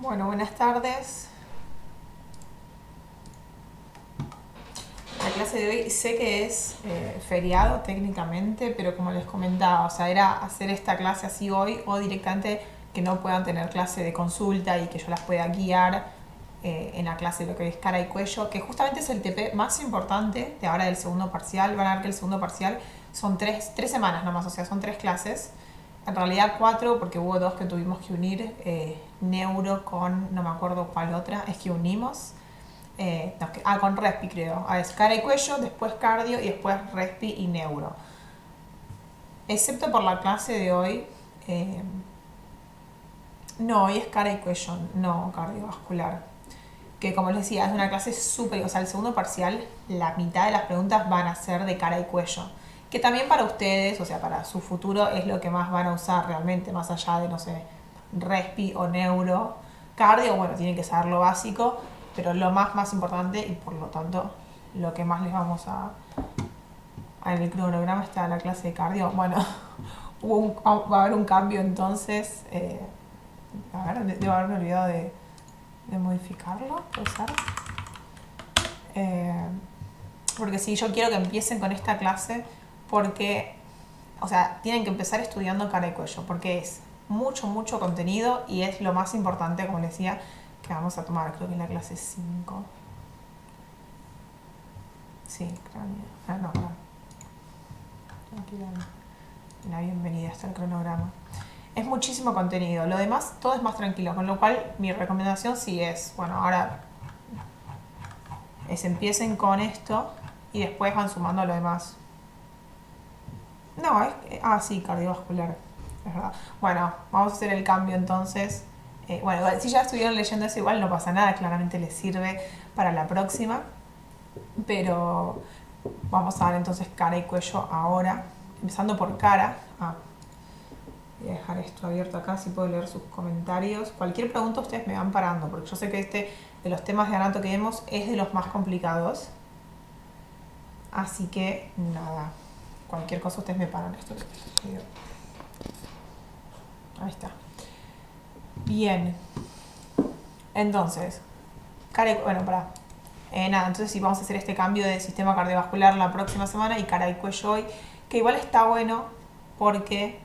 Bueno, buenas tardes. La clase de hoy sé que es feriado técnicamente, pero como les comentaba, o sea, era hacer esta clase así hoy o directamente que no puedan tener clase de consulta y que yo las pueda guiar en la clase de lo que es cara y cuello, que justamente es el TP más importante de ahora del segundo parcial. Van a ver que el segundo parcial son tres semanas nomás, o sea, son 3 clases. En realidad 4 porque hubo 2 que tuvimos que unir, neuro con, no me acuerdo cuál otra, es que unimos. No, con respi creo. Es cara y cuello, después cardio y después respi y neuro. Excepto por la clase de hoy, eh, no, hoy es cara y cuello, no cardiovascular. Que como les decía, es una clase súper, o sea, el segundo parcial, la mitad de las preguntas van a ser de cara y cuello. Que también para ustedes, o sea, para su futuro, es lo que más van a usar realmente, más allá de, no sé, respi o neuro. Cardio, bueno, tienen que saber lo básico, pero lo más importante y por lo tanto lo que más les vamos a... En el cronograma está la clase de cardio. Bueno, va a haber un cambio entonces. A ver, debo haberme olvidado de modificarlo, puede ser. Eh, porque sí, yo quiero que empiecen con esta clase porque, o sea, tienen que empezar estudiando cara y cuello porque es mucho contenido y es lo más importante, como les decía, que vamos a tomar, creo que en la clase 5. Sí, cráneo. No, no. Aquí la bienvenida está el cronograma. Es muchísimo contenido, lo demás todo es más tranquilo, con lo cual mi recomendación sí es, bueno, ahora empiecen con esto y después van sumando lo demás. No, sí, cardiovascular, es verdad. Bueno, vamos a hacer el cambio entonces. Bueno, si ya estuvieron leyendo eso igual no pasa nada, claramente les sirve para la próxima. Pero vamos a ver entonces cara y cuello ahora. Empezando por cara. Voy a dejar esto abierto acá, si puedo leer sus comentarios. Cualquier pregunta ustedes me van parando, porque yo sé que este de los temas de anato que vemos es de los más complicados. Así que nada, cualquier cosa ustedes me paran. Esto ahí está. Bien. Entonces, bueno, nada, entonces sí vamos a hacer este cambio de sistema cardiovascular la próxima semana y cara y cuello hoy, que igual está bueno porque,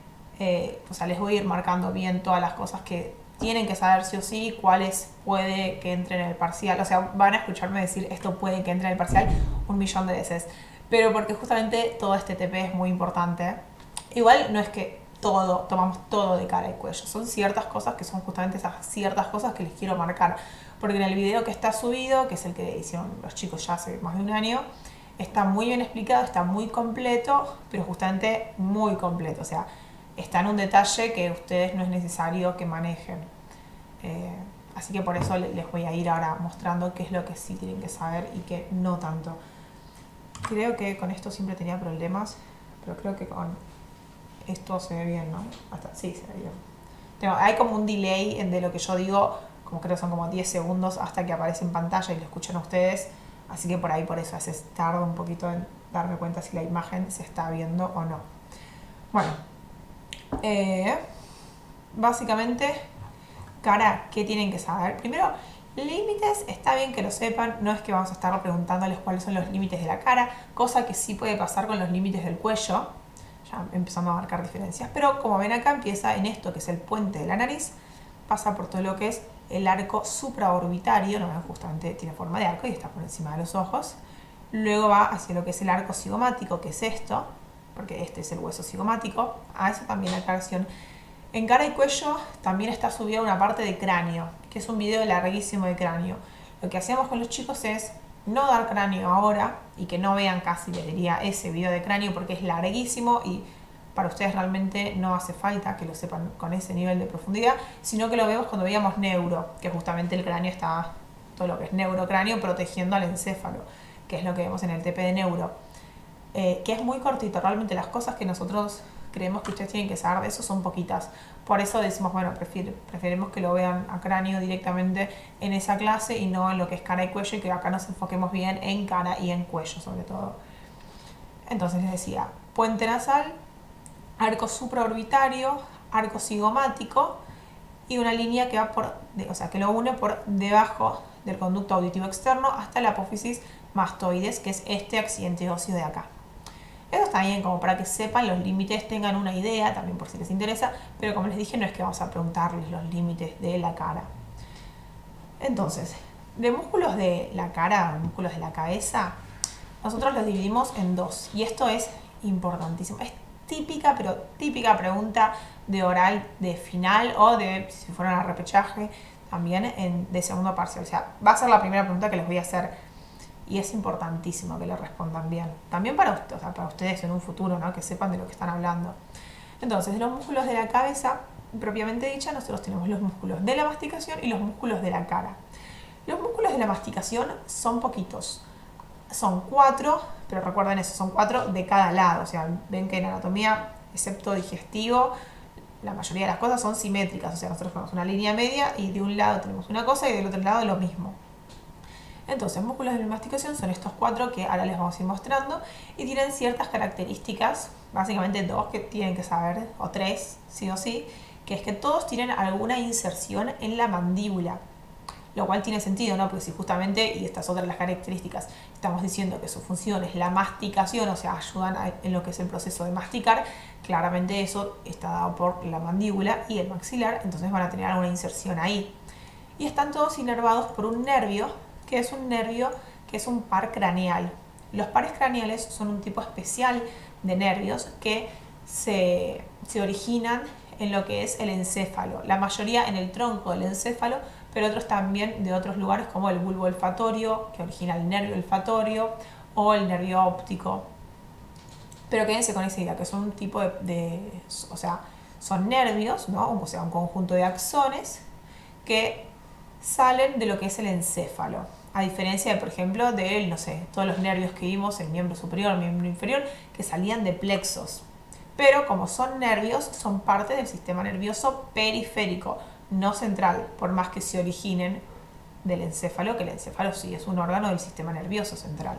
o sea, les voy a ir marcando bien todas las cosas que tienen que saber sí o sí, cuáles puede que entren en el parcial. O sea, van a escucharme decir esto puede que entre en el parcial 1.000.000 de veces. Pero porque justamente todo este TP es muy importante. Igual no es que tomamos todo de cara y cuello. Son ciertas cosas que son justamente esas ciertas cosas que les quiero marcar. Porque en el video que está subido, que es el que hicieron los chicos ya hace más de un año, está muy bien explicado, está muy completo, pero justamente muy completo. O sea, está en un detalle que ustedes no es necesario que manejen. Así que por eso les voy a ir ahora mostrando qué es lo que sí tienen que saber y qué no tanto. Creo que con esto siempre tenía problemas, pero creo que con esto se ve bien, ¿no? Sí, se ve bien. Hay como un delay de lo que yo digo, como creo que son como 10 segundos hasta que aparece en pantalla y lo escuchan ustedes. Así que por ahí, por eso, a veces tardo un poquito en darme cuenta si la imagen se está viendo o no. Bueno, básicamente, cara, ¿qué tienen que saber? Primero, límites, está bien que lo sepan, no es que vamos a estar preguntándoles cuáles son los límites de la cara, cosa que sí puede pasar con los límites del cuello, ya empezando a marcar diferencias, pero como ven acá empieza en esto que es el puente de la nariz, pasa por todo lo que es el arco supraorbitario, no, justamente tiene forma de arco y está por encima de los ojos, luego va hacia lo que es el arco cigomático, que es esto, porque este es el hueso cigomático, a eso también aclaración. En cara y cuello también está subida una parte de cráneo, que es un video larguísimo de cráneo. Lo que hacemos con los chicos es no dar cráneo ahora y que no vean casi, les diría, ese video de cráneo porque es larguísimo y para ustedes realmente no hace falta que lo sepan con ese nivel de profundidad, sino que lo vemos cuando veíamos neuro, que justamente el cráneo está, todo lo que es neurocráneo, protegiendo al encéfalo, que es lo que vemos en el TP de neuro. Que es muy cortito, realmente las cosas que nosotros creemos que ustedes tienen que saber de eso son poquitas. Por eso decimos, bueno, preferimos que lo vean a cráneo directamente en esa clase y no en lo que es cara y cuello y que acá nos enfoquemos bien en cara y en cuello sobre todo. Entonces les decía, puente nasal, arco supraorbitario, arco cigomático y una línea que va o sea, que lo une por debajo del conducto auditivo externo hasta la apófisis mastoides, que es este accidente óseo de acá. Eso está bien como para que sepan los límites, tengan una idea, también por si les interesa, pero como les dije, no es que vamos a preguntarles los límites de la cara. Entonces, de músculos de la cara, músculos de la cabeza, nosotros los dividimos en dos, y esto es importantísimo. Es típica, pero típica pregunta de oral de final o de, si fueran a repechaje, también de segundo parcial. O sea, va a ser la primera pregunta que les voy a hacer y es importantísimo que le respondan bien. También para, o sea, para ustedes en un futuro, ¿no? Que sepan de lo que están hablando. Entonces, de los músculos de la cabeza, propiamente dicha, nosotros tenemos los músculos de la masticación y los músculos de la cara. Los músculos de la masticación son poquitos. Son 4, pero recuerden eso, son 4 de cada lado. O sea, ven que en anatomía, excepto digestivo, la mayoría de las cosas son simétricas. O sea, nosotros tenemos una línea media y de un lado tenemos una cosa y del otro lado lo mismo. Entonces, músculos de la masticación son estos 4 que ahora les vamos a ir mostrando y tienen ciertas características, básicamente 2 que tienen que saber, o 3, sí o sí, que es que todos tienen alguna inserción en la mandíbula. Lo cual tiene sentido, ¿no? Porque si justamente, y estas otras las características, estamos diciendo que su función es la masticación, o sea, ayudan en lo que es el proceso de masticar, claramente eso está dado por la mandíbula y el maxilar, entonces van a tener alguna inserción ahí. Y están todos inervados por un nervio, que es un par craneal. Los pares craneales son un tipo especial de nervios que se originan en lo que es el encéfalo, la mayoría en el tronco del encéfalo, pero otros también de otros lugares como el bulbo olfatorio, que origina el nervio olfatorio, o el nervio óptico. Pero quédense con esa idea, que son un tipo o sea, son nervios, ¿no? O sea, un conjunto de axones que salen de lo que es el encéfalo. A diferencia de, por ejemplo, de, no sé, todos los nervios que vimos, el miembro superior, el miembro inferior, que salían de plexos. Pero como son nervios, son parte del sistema nervioso periférico, no central, por más que se originen del encéfalo, que el encéfalo sí es un órgano del sistema nervioso central.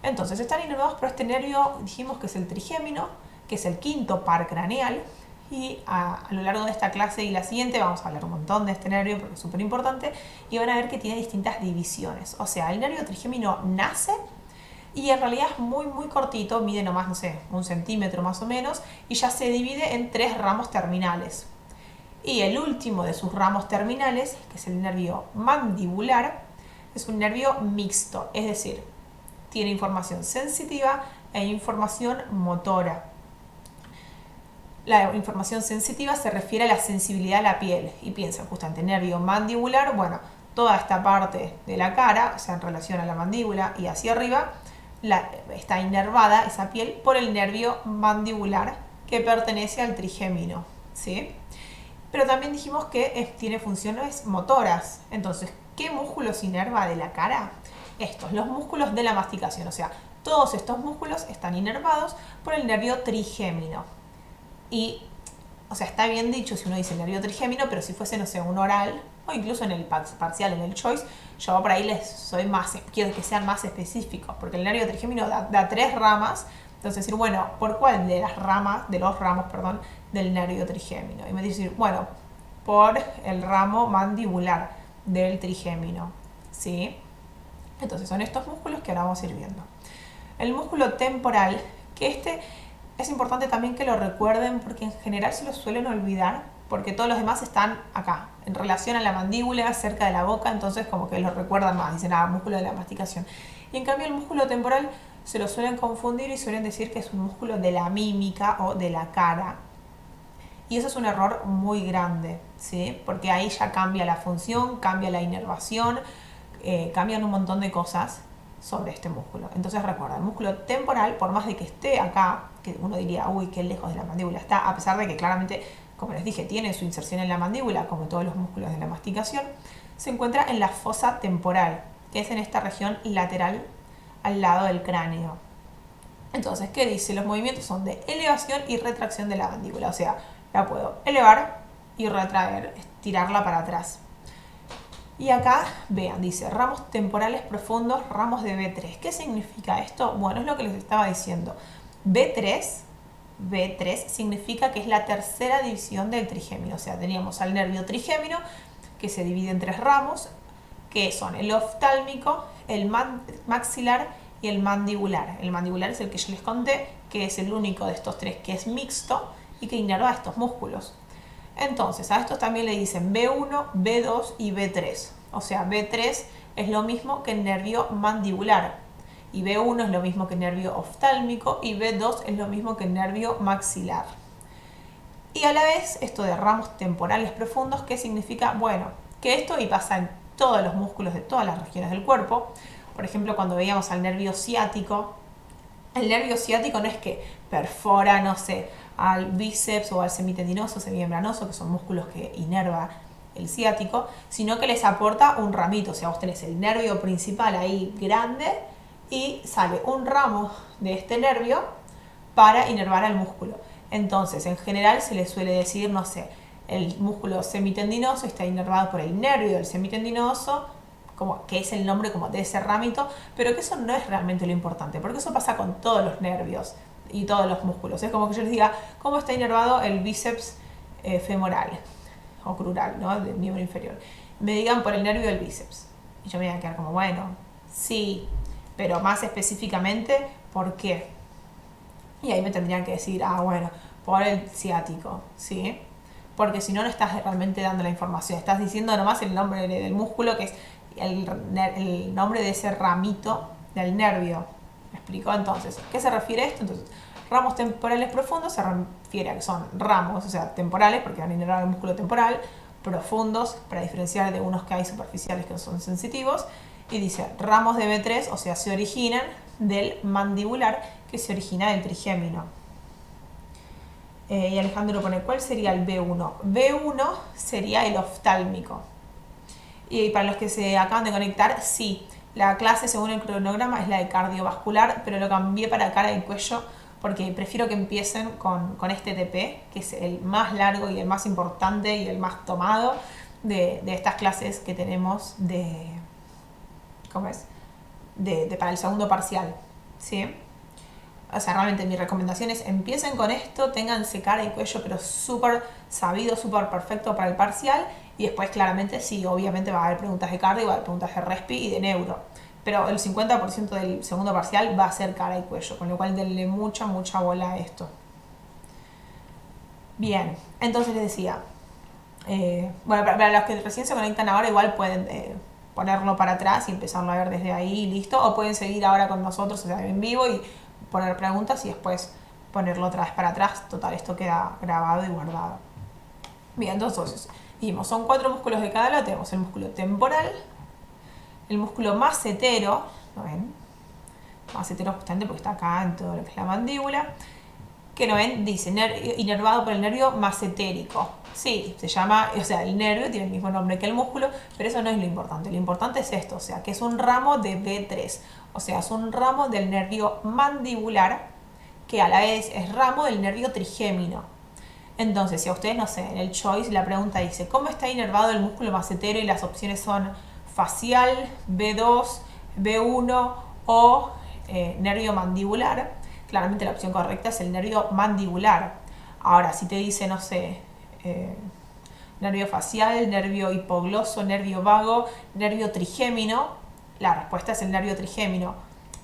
Entonces, están inervados por este nervio, dijimos que es el trigémino, que es el quinto par craneal, y a lo largo de esta clase y la siguiente vamos a hablar un montón de este nervio porque es súper importante, y van a ver que tiene distintas divisiones. O sea, el nervio trigémino nace y en realidad es muy muy cortito, mide nomás, no sé, 1 centímetro más o menos, y ya se divide en 3 ramos terminales. Y el último de sus ramos terminales, que es el nervio mandibular, es un nervio mixto, es decir, tiene información sensitiva e información motora. La información sensitiva se refiere a la sensibilidad a la piel, y piensan justamente nervio mandibular, bueno, toda esta parte de la cara, o sea, en relación a la mandíbula y hacia arriba, está inervada esa piel por el nervio mandibular que pertenece al trigémino, ¿sí? Pero también dijimos que tiene funciones motoras. Entonces, ¿qué músculos inerva de la cara? Estos, los músculos de la masticación. O sea, todos estos músculos están inervados por el nervio trigémino. Y, o sea, está bien dicho si uno dice nervio trigémino, pero si fuese, no sé, un oral, o incluso en el parcial, en el choice, yo por ahí quiero que sean más específicos, porque el nervio trigémino da 3 ramas. Entonces decir, bueno, ¿por cuál de los ramos, del nervio trigémino? Y me decir, bueno, por el ramo mandibular del trigémino, ¿sí? Entonces son estos músculos que ahora vamos a ir viendo. El músculo temporal, que es importante también que lo recuerden porque en general se lo suelen olvidar, porque todos los demás están acá, en relación a la mandíbula, cerca de la boca, entonces como que lo recuerdan más, dicen, músculo de la masticación. Y en cambio el músculo temporal se lo suelen confundir y suelen decir que es un músculo de la mímica o de la cara. Y eso es un error muy grande, ¿sí? Porque ahí ya cambia la función, cambia la inervación, cambian un montón de cosas sobre este músculo. Entonces recuerda, el músculo temporal, por más de que esté acá, que uno diría, uy, qué lejos de la mandíbula está, a pesar de que claramente, como les dije, tiene su inserción en la mandíbula, como todos los músculos de la masticación, se encuentra en la fosa temporal, que es en esta región lateral al lado del cráneo. Entonces, ¿qué dice? Los movimientos son de elevación y retracción de la mandíbula. O sea, la puedo elevar y retraer, estirarla para atrás. Y acá, vean, dice ramos temporales profundos, ramos de B3. ¿Qué significa esto? Bueno, es lo que les estaba diciendo. B3 B3 significa que es la tercera división del trigémino. O sea, teníamos al nervio trigémino que se divide en 3 ramos, que son el oftálmico, el maxilar y el mandibular. El mandibular es el que yo les conté, que es el único de estos 3 que es mixto y que inerva estos músculos. Entonces, a estos también le dicen B1, B2 y B3. O sea, B3 es lo mismo que el nervio mandibular. Y B1 es lo mismo que el nervio oftálmico y B2 es lo mismo que el nervio maxilar. Y a la vez, esto de ramos temporales profundos, ¿qué significa? Bueno, que esto y pasa en todos los músculos de todas las regiones del cuerpo. Por ejemplo, cuando veíamos al nervio ciático, el nervio ciático no es que perfora, no sé, al bíceps o al semitendinoso, semimembranoso, que son músculos que inerva el ciático, sino que les aporta un ramito. O sea, vos tenés el nervio principal ahí grande y sale un ramo de este nervio para inervar al músculo. Entonces, en general se le suele decir, no sé, el músculo semitendinoso está inervado por el nervio del semitendinoso, como que es el nombre como de ese ramito, pero que eso no es realmente lo importante, porque eso pasa con todos los nervios y todos los músculos. Es como que yo les diga, ¿cómo está inervado el bíceps femoral o crural, ¿no? Del miembro inferior? Me digan por el nervio del bíceps. Y yo me voy a quedar como, bueno, sí, pero más específicamente, ¿por qué? Y ahí me tendrían que decir, bueno, por el ciático, ¿sí? Porque si no, no estás realmente dando la información. Estás diciendo nomás el nombre del músculo, que es el nombre de ese ramito del nervio. ¿Me explico? Entonces, ¿qué se refiere a esto? Entonces, ramos temporales profundos se refiere a que son ramos, o sea, temporales, porque van a inervar el músculo temporal, profundos, para diferenciar de unos que hay superficiales que son sensitivos. Y dice, ramos de B3, o sea, se originan del mandibular, que se origina del trigémino. Y Alejandro pone, ¿cuál sería el B1? B1 sería el oftálmico. Y para los que se acaban de conectar, sí, la clase según el cronograma es la de cardiovascular, pero lo cambié para cara y cuello porque prefiero que empiecen con este TP, que es el más largo y el más importante y el más tomado de estas clases que tenemos ¿cómo es? Para el segundo parcial, ¿sí? O sea, realmente mi recomendación es empiecen con esto, ténganse cara y cuello, pero súper sabido, súper perfecto para el parcial. Y después, claramente, sí, obviamente va a haber preguntas de cardio, va a haber preguntas de respi y de neuro. Pero el 50% del segundo parcial va a ser cara y cuello, con lo cual denle mucha bola a esto. Bien, entonces les decía, bueno, para los que recién se conectan ahora, igual pueden ponerlo para atrás y empezarlo a ver desde ahí, listo. O pueden seguir ahora con nosotros, o sea, en vivo y poner preguntas y después ponerlo otra vez para atrás. Total, esto queda grabado y guardado. Bien, entonces, dijimos, son 4 músculos de cada lado. Tenemos el músculo temporal, el músculo macetero, ¿no ven? Macetero justamente porque está acá en todo lo que es la mandíbula. Que no ven, dice, inervado por el nervio macetérico. Sí, se llama, o sea, el nervio tiene el mismo nombre que el músculo, pero eso no es lo importante. Lo importante es esto, o sea, que es un ramo de B3. O sea, es un ramo del nervio mandibular, que a la vez es ramo del nervio trigémino. Entonces, si a ustedes, no sé, en el choice la pregunta dice, ¿cómo está inervado el músculo macetero? Y las opciones son facial, B2, B1 o nervio mandibular. Claramente la opción correcta es el nervio mandibular. Ahora, si te dice, no sé, nervio facial, nervio hipogloso, nervio vago, nervio trigémino, la respuesta es el nervio trigémino.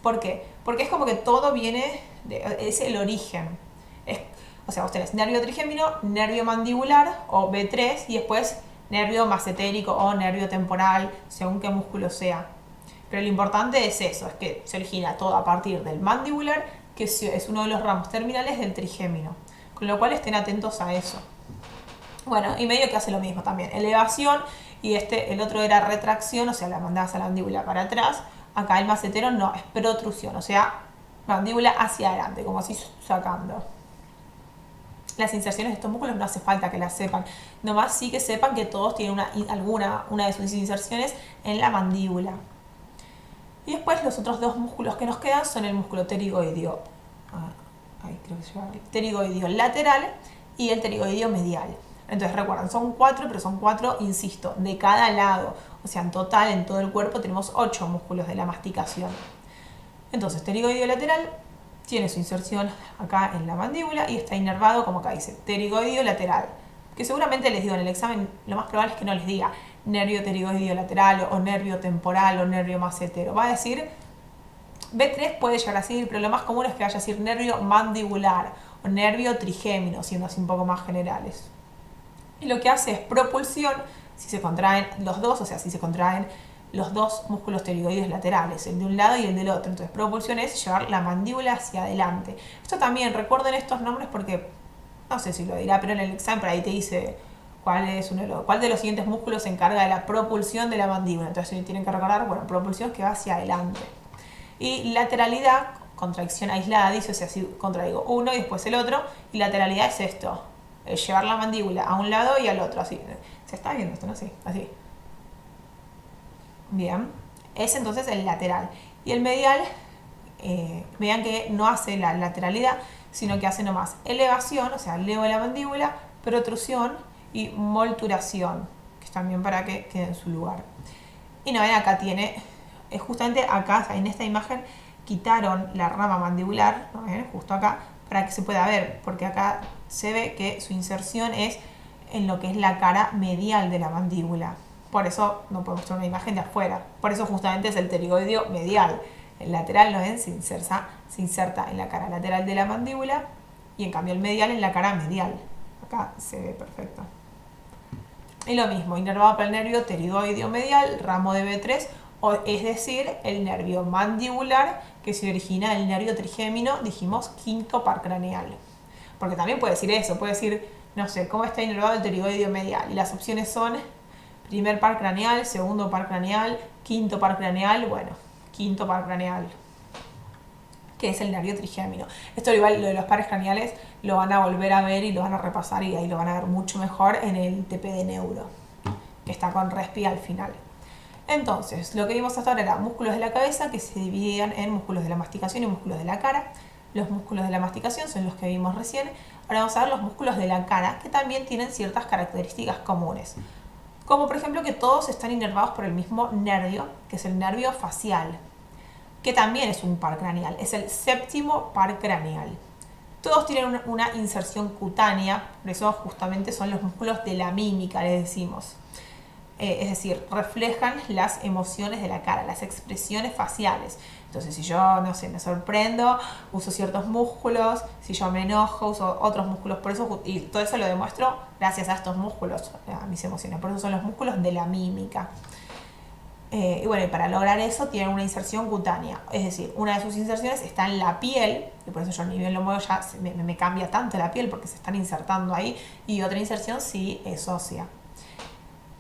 ¿Por qué? Porque es como que todo viene, es el origen. O sea, vos tenés nervio trigémino, nervio mandibular o B3 y después nervio macetérico o nervio temporal, según qué músculo sea. Pero lo importante es eso, es que se origina todo a partir del mandibular, que es uno de los ramos terminales del trigémino. Con lo cual estén atentos a eso. Bueno, y medio que hace lo mismo también. Elevación y el otro era retracción, o sea, la mandabas a la mandíbula para atrás. Acá el macetero no, es protrusión, o sea, mandíbula hacia adelante, como así sacando. Las inserciones de estos músculos no hace falta que las sepan. Nomás sí que sepan que todos tienen una de sus inserciones en la mandíbula. Y después los otros 2 músculos que nos quedan son el músculo pterigoideo, pterigoideo lateral y el pterigoideo medial. Entonces recuerden, son 4, pero son 4, insisto, de cada lado. O sea, en total, en todo el cuerpo tenemos 8 músculos de la masticación. Entonces, pterigoideo lateral tiene su inserción acá en la mandíbula y está inervado, como acá dice, pterigoideo lateral. Que seguramente les digo en el examen, lo más probable es que no les diga nervio pterigoideo lateral o nervio temporal o nervio macetero. Va a decir, B3 puede llegar a decir, pero lo más común es que vaya a decir nervio mandibular o nervio trigémino, siendo así un poco más generales. Y lo que hace es propulsión, si se contraen los dos, o sea, si se contraen los dos músculos pterigoides laterales, el de un lado y el del otro. Entonces, propulsión es llevar la mandíbula hacia adelante. Esto también, recuerden estos nombres porque, no sé si lo dirá, pero en el examen por ahí te dice cuál de los siguientes músculos se encarga de la propulsión de la mandíbula. Entonces, tienen que recordar, bueno, propulsión que va hacia adelante. Y lateralidad, contracción aislada, dice, o sea, si contraigo uno y después el otro, y lateralidad es esto, es llevar la mandíbula a un lado y al otro, así. ¿Se está viendo esto, no? Sí, así. Bien, es entonces el lateral. Y el medial, vean que no hace la lateralidad, sino que hace nomás elevación, o sea, elevo la mandíbula, protrusión y molturación, que es también para que quede en su lugar. Y no ven, acá tiene, justamente acá, en esta imagen, quitaron la rama mandibular, ¿no ven? Justo acá, para que se pueda ver, porque acá se ve que su inserción es en lo que es la cara medial de la mandíbula. Por eso no podemos mostrar una imagen de afuera. Por eso justamente es el pterigoideo medial. El lateral, ¿no ven? Se inserta en la cara lateral de la mandíbula y en cambio el medial en la cara medial. Acá se ve perfecto. Y lo mismo, inervado por el nervio pterigoideo medial, ramo de B3, es decir, el nervio mandibular que se origina del nervio trigémino, dijimos, quinto par craneal. Porque también puede decir eso, puede decir, no sé, ¿cómo está inervado el pterigoideo medial? Y las opciones son primer par craneal, segundo par craneal, quinto par craneal, bueno, quinto par craneal, que es el nervio trigémino. Esto igual, lo de los pares craneales, lo van a volver a ver y lo van a repasar y ahí lo van a ver mucho mejor en el TP de neuro, que está con respi al final. Entonces, lo que vimos hasta ahora era músculos de la cabeza que se dividían en músculos de la masticación y músculos de la cara. Los músculos de la masticación son los que vimos recién. Ahora vamos a ver los músculos de la cara, que también tienen ciertas características comunes. Como por ejemplo que todos están inervados por el mismo nervio, que es el nervio facial, que también es un par craneal, es el séptimo par craneal. Todos tienen una inserción cutánea, por eso justamente son los músculos de la mímica, les decimos. Es decir, reflejan las emociones de la cara, las expresiones faciales. Entonces, si yo, no sé, me sorprendo, uso ciertos músculos, si yo me enojo, uso otros músculos, por eso, y todo eso lo demuestro gracias a estos músculos, a mis emociones, por eso son los músculos de la mímica. Y bueno, y para lograr eso tienen una inserción cutánea, es decir, una de sus inserciones está en la piel, y por eso yo ni bien lo muevo ya me cambia tanto la piel porque se están insertando ahí, y otra inserción sí es ósea.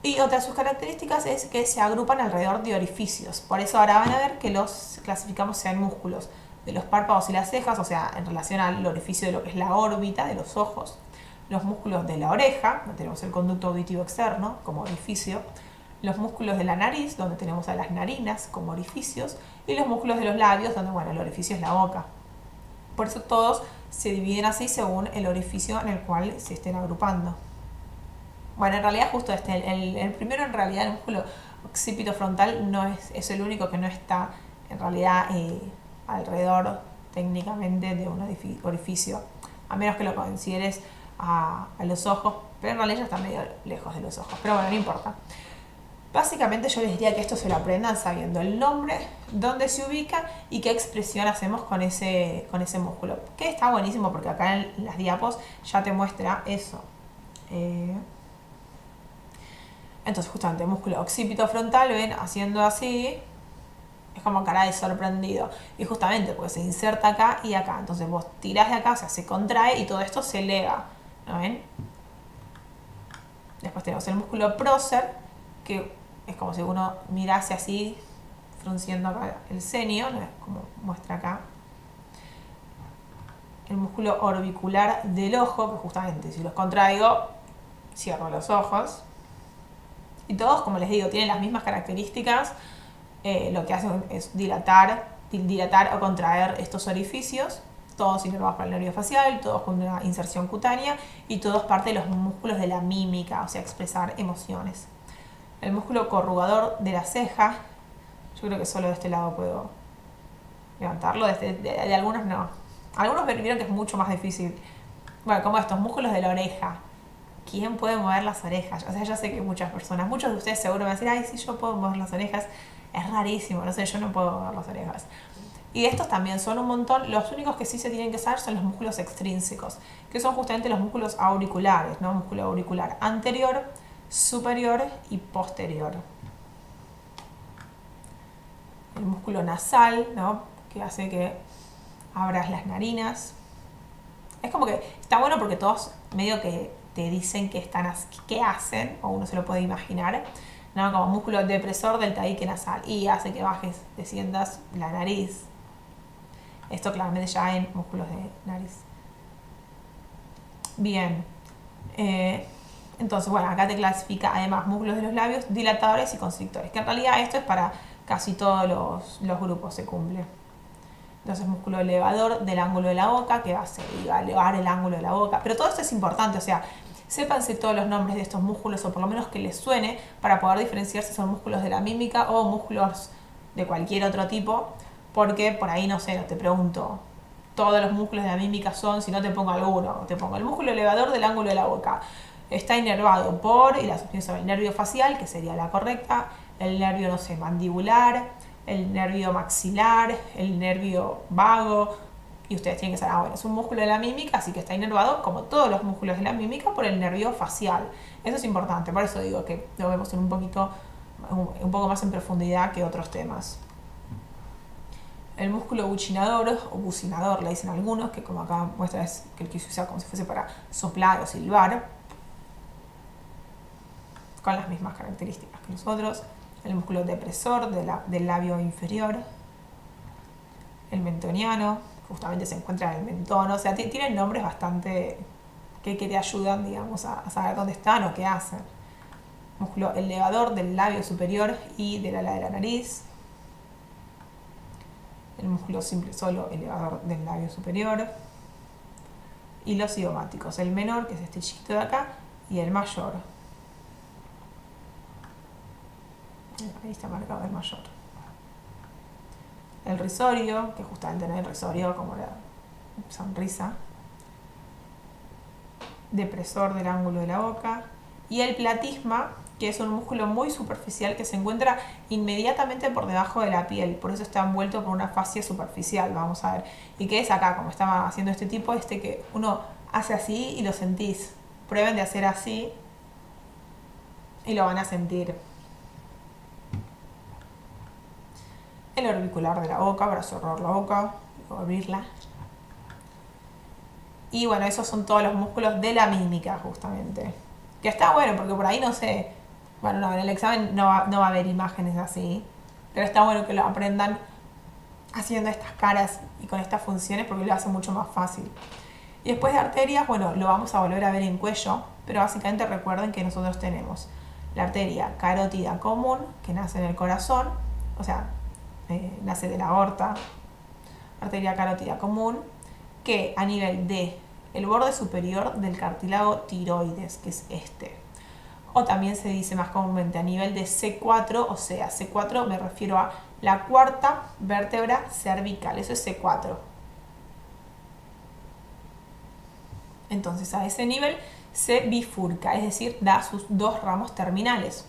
Y otra de sus características es que se agrupan alrededor de orificios. Por eso ahora van a ver que los clasificamos en músculos de los párpados y las cejas, o sea, en relación al orificio de lo que es la órbita de los ojos. Los músculos de la oreja, donde tenemos el conducto auditivo externo como orificio. Los músculos de la nariz, donde tenemos a las narinas como orificios. Y los músculos de los labios, donde, bueno, el orificio es la boca. Por eso todos se dividen así según el orificio en el cual se estén agrupando. Bueno, en realidad justo el primero en realidad, el músculo occipito frontal no es el único que no está en realidad alrededor técnicamente de un orificio, a menos que lo consideres a los ojos, pero en realidad ya está medio lejos de los ojos, pero bueno, no importa. Básicamente yo les diría que esto se lo aprendan sabiendo el nombre, dónde se ubica y qué expresión hacemos con ese músculo, que está buenísimo porque acá en las diapos ya te muestra eso. Entonces justamente el músculo occipito frontal, ven, haciendo así, es como cara de sorprendido. Y justamente porque se inserta acá y acá. Entonces vos tirás de acá, o sea, se contrae y todo esto se eleva. ¿No ven? Después tenemos el músculo prócer, que es como si uno mirase así, frunciendo acá el ceño, ¿no? Como muestra acá. El músculo orbicular del ojo, que justamente si los contraigo, cierro los ojos. Y todos, como les digo, tienen las mismas características. Lo que hacen es dilatar o contraer estos orificios. Todos inervados por el nervio facial, todos con una inserción cutánea y todos parte de los músculos de la mímica, o sea, expresar emociones. El músculo corrugador de la ceja, yo creo que solo de este lado puedo levantarlo, de algunos no. Algunos vieron que es mucho más difícil. Bueno, como estos músculos de la oreja. ¿Quién puede mover las orejas? O sea, yo sé que muchas personas, muchos de ustedes seguro me van a decir, ay, sí, yo puedo mover las orejas. Es rarísimo, no sé, yo no puedo mover las orejas. Y estos también son un montón. Los únicos que sí se tienen que usar son los músculos extrínsecos, que son justamente los músculos auriculares, ¿no? Músculo auricular anterior, superior y posterior. El músculo nasal, ¿no? Que hace que abras las narinas. Es como que está bueno porque todos medio que te dicen qué hacen, o uno se lo puede imaginar, ¿no? Como músculo depresor del tabique nasal y hace que bajes, desciendas la nariz. Esto claramente ya en músculos de nariz. Bien. Entonces, bueno, acá te clasifica además músculos de los labios, dilatadores y constrictores, que en realidad esto es para casi todos los grupos, se cumple. Entonces, músculo elevador del ángulo de la boca, que va a elevar el ángulo de la boca. Pero todo esto es importante, o sea, sépanse todos los nombres de estos músculos, o por lo menos que les suene, para poder diferenciar si son músculos de la mímica o músculos de cualquier otro tipo, porque por ahí, no sé, no te pregunto, todos los músculos de la mímica son, si no te pongo alguno, te pongo el músculo elevador del ángulo de la boca. Está inervado por, y la asociación sobre el nervio facial, que sería la correcta, el nervio, no sé, mandibular, el nervio maxilar, el nervio vago, y ustedes tienen que saber, bueno, es un músculo de la mímica, así que está inervado, como todos los músculos de la mímica, por el nervio facial. Eso es importante, por eso digo que lo vemos un poco más en profundidad que otros temas. El músculo buccinador o bucinador, le dicen algunos, que como acá muestra es que el que se usa como si fuese para soplar o silbar, con las mismas características que nosotros. El músculo depresor del labio inferior, el mentoniano, justamente se encuentra en el mentón, o sea, tienen nombres bastante que te ayudan, digamos, a saber dónde están o qué hacen. Músculo elevador del labio superior y del ala de la nariz. El músculo simple solo elevador del labio superior. Y los cigomáticos, el menor, que es este chiquito de acá, y el mayor. Ahí está marcado el mayor. El risorio, que justamente no es el risorio como la sonrisa. Depresor del ángulo de la boca. Y el platisma, que es un músculo muy superficial que se encuentra inmediatamente por debajo de la piel. Por eso está envuelto por una fascia superficial, vamos a ver. Y que es acá, como estaba haciendo este tipo, que uno hace así y lo sentís. Prueben de hacer así y lo van a sentir. El orbicular de la boca, para cerrar la boca y abrirla. Y bueno, esos son todos los músculos de la mímica, justamente. Que está bueno, porque por ahí no sé. Bueno, no, en el examen no va a haber imágenes así. Pero está bueno que lo aprendan haciendo estas caras y con estas funciones, porque lo hace mucho más fácil. Y después de arterias, bueno, lo vamos a volver a ver en cuello. Pero básicamente recuerden que nosotros tenemos la arteria carótida común, que nace en el corazón. O sea, nace de la aorta, arteria carótida común, que a nivel de el borde superior del cartílago tiroides, que es este. O también se dice más comúnmente a nivel de C4, o sea, C4 me refiero a la cuarta vértebra cervical, eso es C4. Entonces a ese nivel se bifurca, es decir, da sus dos ramos terminales.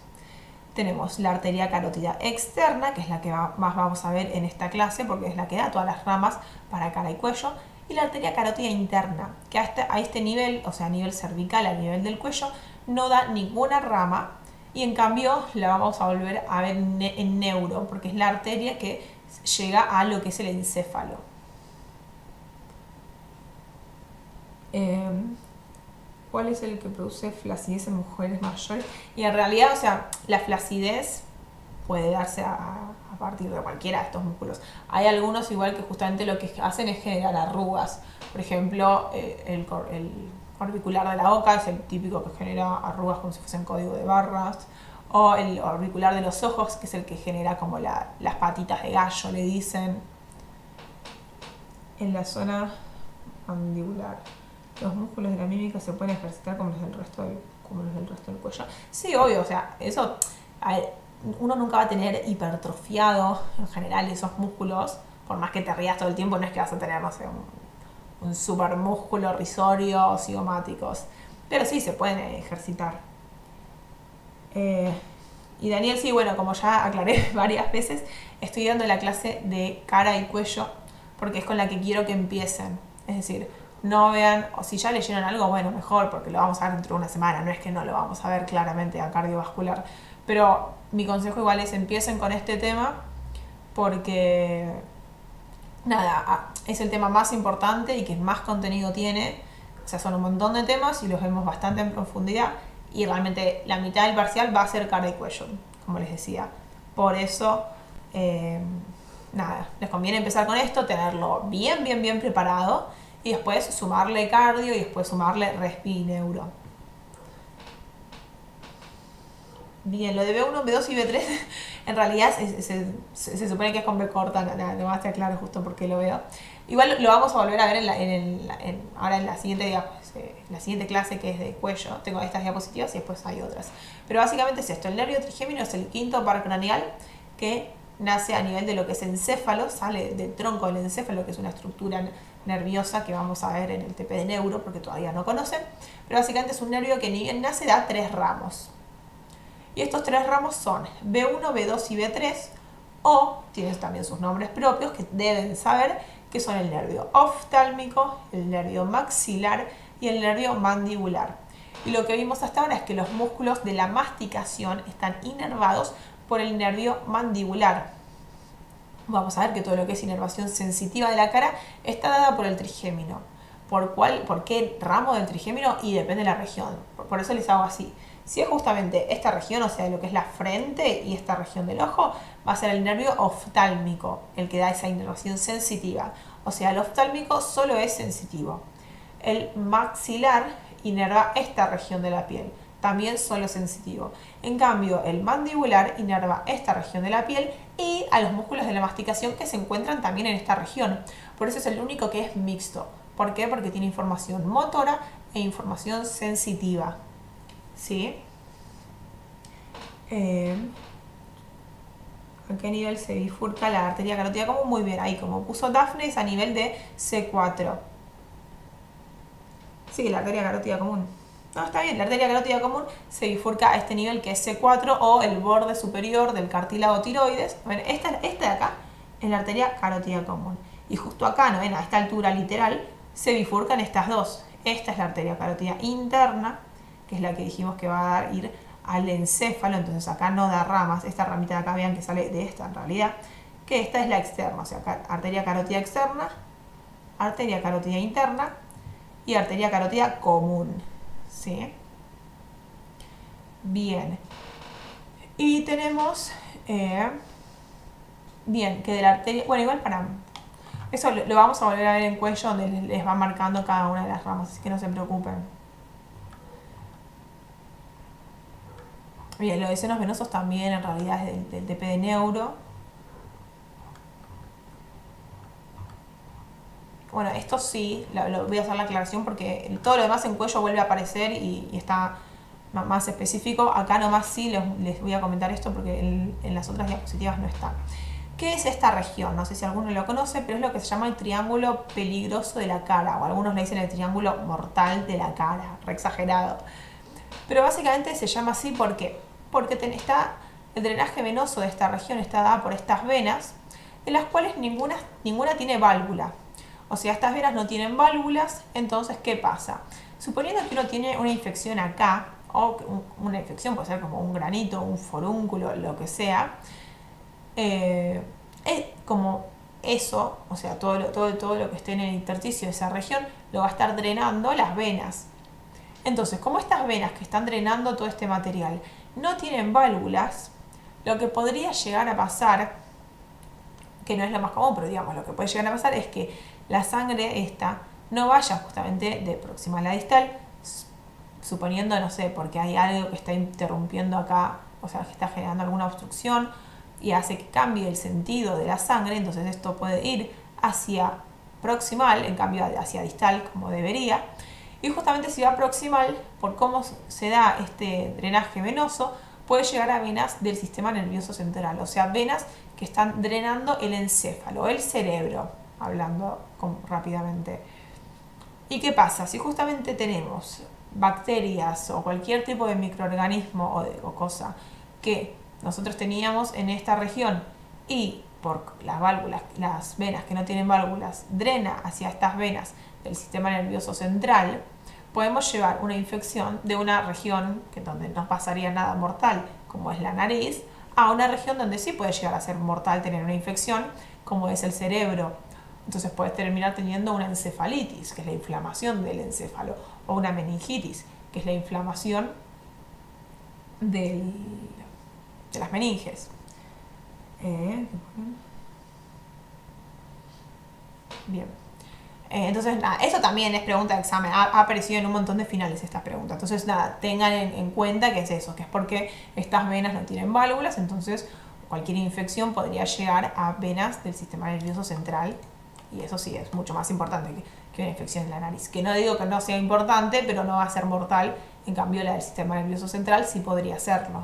Tenemos la arteria carótida externa, que es la que más vamos a ver en esta clase, porque es la que da todas las ramas para cara y cuello, y la arteria carótida interna, que a este nivel, o sea, a nivel cervical, a nivel del cuello, no da ninguna rama, y en cambio la vamos a volver a ver en neuro, porque es la arteria que llega a lo que es el encéfalo. ¿Cuál es el que produce flacidez en mujeres mayores? Y en realidad, o sea, la flacidez puede darse a partir de cualquiera de estos músculos. Hay algunos igual que justamente lo que hacen es generar arrugas. Por ejemplo, el orbicular de la boca es el típico que genera arrugas como si fuesen código de barras. O el orbicular de los ojos, que es el que genera como las patitas de gallo, le dicen. En la zona mandibular. Los músculos de la mímica se pueden ejercitar como los del resto del cuello. Sí, obvio, o sea, eso, uno nunca va a tener hipertrofiado en general esos músculos, por más que te rías todo el tiempo, no es que vas a tener, no sé, un super músculo risorio, cigomáticos. Pero sí, se pueden ejercitar. Y Daniel, sí, bueno, como ya aclaré varias veces, estoy dando la clase de cara y cuello porque es con la que quiero que empiecen. Es decir, no vean, o si ya leyeron algo, bueno, mejor, porque lo vamos a ver dentro de una semana, no es que no lo vamos a ver claramente a cardiovascular. Pero mi consejo igual es empiecen con este tema porque, nada, es el tema más importante y que más contenido tiene. O sea, son un montón de temas y los vemos bastante en profundidad y realmente la mitad del parcial va a ser cara y cuello, como les decía. Por eso, nada, les conviene empezar con esto, tenerlo bien preparado y después sumarle cardio y después sumarle respi y neuro. Bien, lo de B1, B2 y B3 en realidad se supone que es con B corta, nada más te aclaro justo porque lo veo. Igual lo vamos a volver a ver ahora en la siguiente, la siguiente clase que es de cuello. Tengo estas diapositivas y después hay otras. Pero básicamente es esto, el nervio trigémino es el quinto par craneal que nace a nivel de lo que es encéfalo, sale del tronco del encéfalo, que es una estructura nerviosa que vamos a ver en el TP de neuro porque todavía no conocen. Pero básicamente es un nervio que ni bien nace da 3 ramos. Y estos 3 ramos son B1, B2 y B3, o tienen también sus nombres propios que deben saber, que son el nervio oftálmico, el nervio maxilar y el nervio mandibular. Y lo que vimos hasta ahora es que los músculos de la masticación están inervados por el nervio mandibular. Vamos a ver que todo lo que es inervación sensitiva de la cara está dada por el trigémino. ¿Por qué ramo del trigémino? Y depende de la región. Por eso les hago así. Si es justamente esta región, o sea, lo que es la frente y esta región del ojo, va a ser el nervio oftálmico, el que da esa inervación sensitiva. O sea, el oftálmico solo es sensitivo. El maxilar inerva esta región de la piel, también solo sensitivo. En cambio, el mandibular inerva esta región de la piel y a los músculos de la masticación que se encuentran también en esta región. Por eso es el único que es mixto. ¿Por qué? Porque tiene información motora e información sensitiva. ¿Sí? ¿A qué nivel se bifurca la arteria carótida común? Muy bien, ahí como puso Dafne es a nivel de C4. Sí, la arteria carótida común. No, está bien, la arteria carótida común se bifurca a este nivel que es C4 o el borde superior del cartílago tiroides. Bueno, esta de acá es la arteria carótida común. Y justo acá, ¿no ven? A esta altura literal se bifurcan estas dos. Esta es la arteria carótida interna, que es la que dijimos que va a ir al encéfalo, entonces acá no da ramas, esta ramita de acá vean que sale de esta en realidad, que esta es la externa, o sea, acá arteria carótida externa, arteria carótida interna y arteria carótida común, ¿sí? Bien, y tenemos, bien, que de la arteria, bueno, igual para, eso lo vamos a volver a ver en cuello, donde les va marcando cada una de las ramas, así que no se preocupen. Bien, lo de senos venosos también en realidad es del TP de neuro. Bueno, esto sí, lo voy a hacer la aclaración porque todo lo demás en cuello vuelve a aparecer y está más específico. Acá nomás sí les voy a comentar esto porque en las otras diapositivas no está. ¿Qué es esta región? No sé si alguno lo conoce, pero es lo que se llama el triángulo peligroso de la cara, o algunos le dicen el triángulo mortal de la cara, re exagerado. Pero básicamente se llama así porque está el drenaje venoso de esta región está dada por estas venas, de las cuales ninguna tiene válvula. O sea, estas venas no tienen válvulas, entonces, ¿qué pasa? Suponiendo que uno tiene una infección acá, o una infección puede ser como un granito, un forúnculo, lo que sea, es como eso, o sea, todo lo que esté en el intersticio de esa región, lo va a estar drenando las venas. Entonces, como estas venas que están drenando todo este material no tienen válvulas, lo que podría llegar a pasar, que no es lo más común, pero digamos, lo que puede llegar a pasar es que la sangre esta no vaya justamente de proximal a distal, suponiendo, no sé, porque hay algo que está interrumpiendo acá, o sea, que está generando alguna obstrucción y hace que cambie el sentido de la sangre, entonces esto puede ir hacia proximal, en cambio hacia distal, como debería. Y justamente si va proximal, por cómo se da este drenaje venoso, puede llegar a venas del sistema nervioso central, o sea, venas que están drenando el encéfalo, el cerebro, hablando rápidamente. ¿Y qué pasa? Si justamente tenemos bacterias o cualquier tipo de microorganismo o cosa que nosotros teníamos en esta región y por las válvulas, las venas que no tienen válvulas, drena hacia estas venas del sistema nervioso central, podemos llevar una infección de una región que donde no pasaría nada mortal, como es la nariz, a una región donde sí puede llegar a ser mortal tener una infección, como es el cerebro. Entonces puedes terminar teniendo una encefalitis, que es la inflamación del encéfalo, o una meningitis, que es la inflamación de las meninges. Bien. Entonces, nada, eso también es pregunta de examen. Ha aparecido en un montón de finales esta pregunta. Entonces, nada, tengan en cuenta que es eso, que es porque estas venas no tienen válvulas, entonces cualquier infección podría llegar a venas del sistema nervioso central. Y eso sí, es mucho más importante que una infección en la nariz. Que no digo que no sea importante, pero no va a ser mortal. En cambio, la del sistema nervioso central sí podría serlo.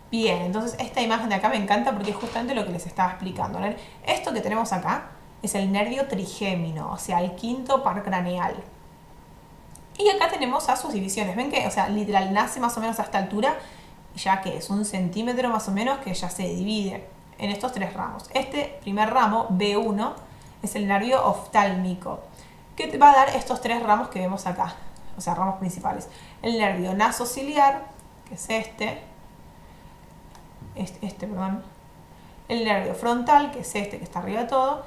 Bien, entonces esta imagen de acá me encanta porque es justamente lo que les estaba explicando, ¿no? Esto que tenemos acá es el nervio trigémino, o sea, el quinto par craneal. Y acá tenemos a sus divisiones. Ven que, o sea, literal nace más o menos a esta altura, ya que es 1 centímetro más o menos, que ya se divide en estos 3 ramos. Este primer ramo, B1, es el nervio oftálmico, que te va a dar estos 3 ramos que vemos acá, o sea, ramos principales. El nervio nasociliar, que es el nervio frontal, que es este que está arriba de todo,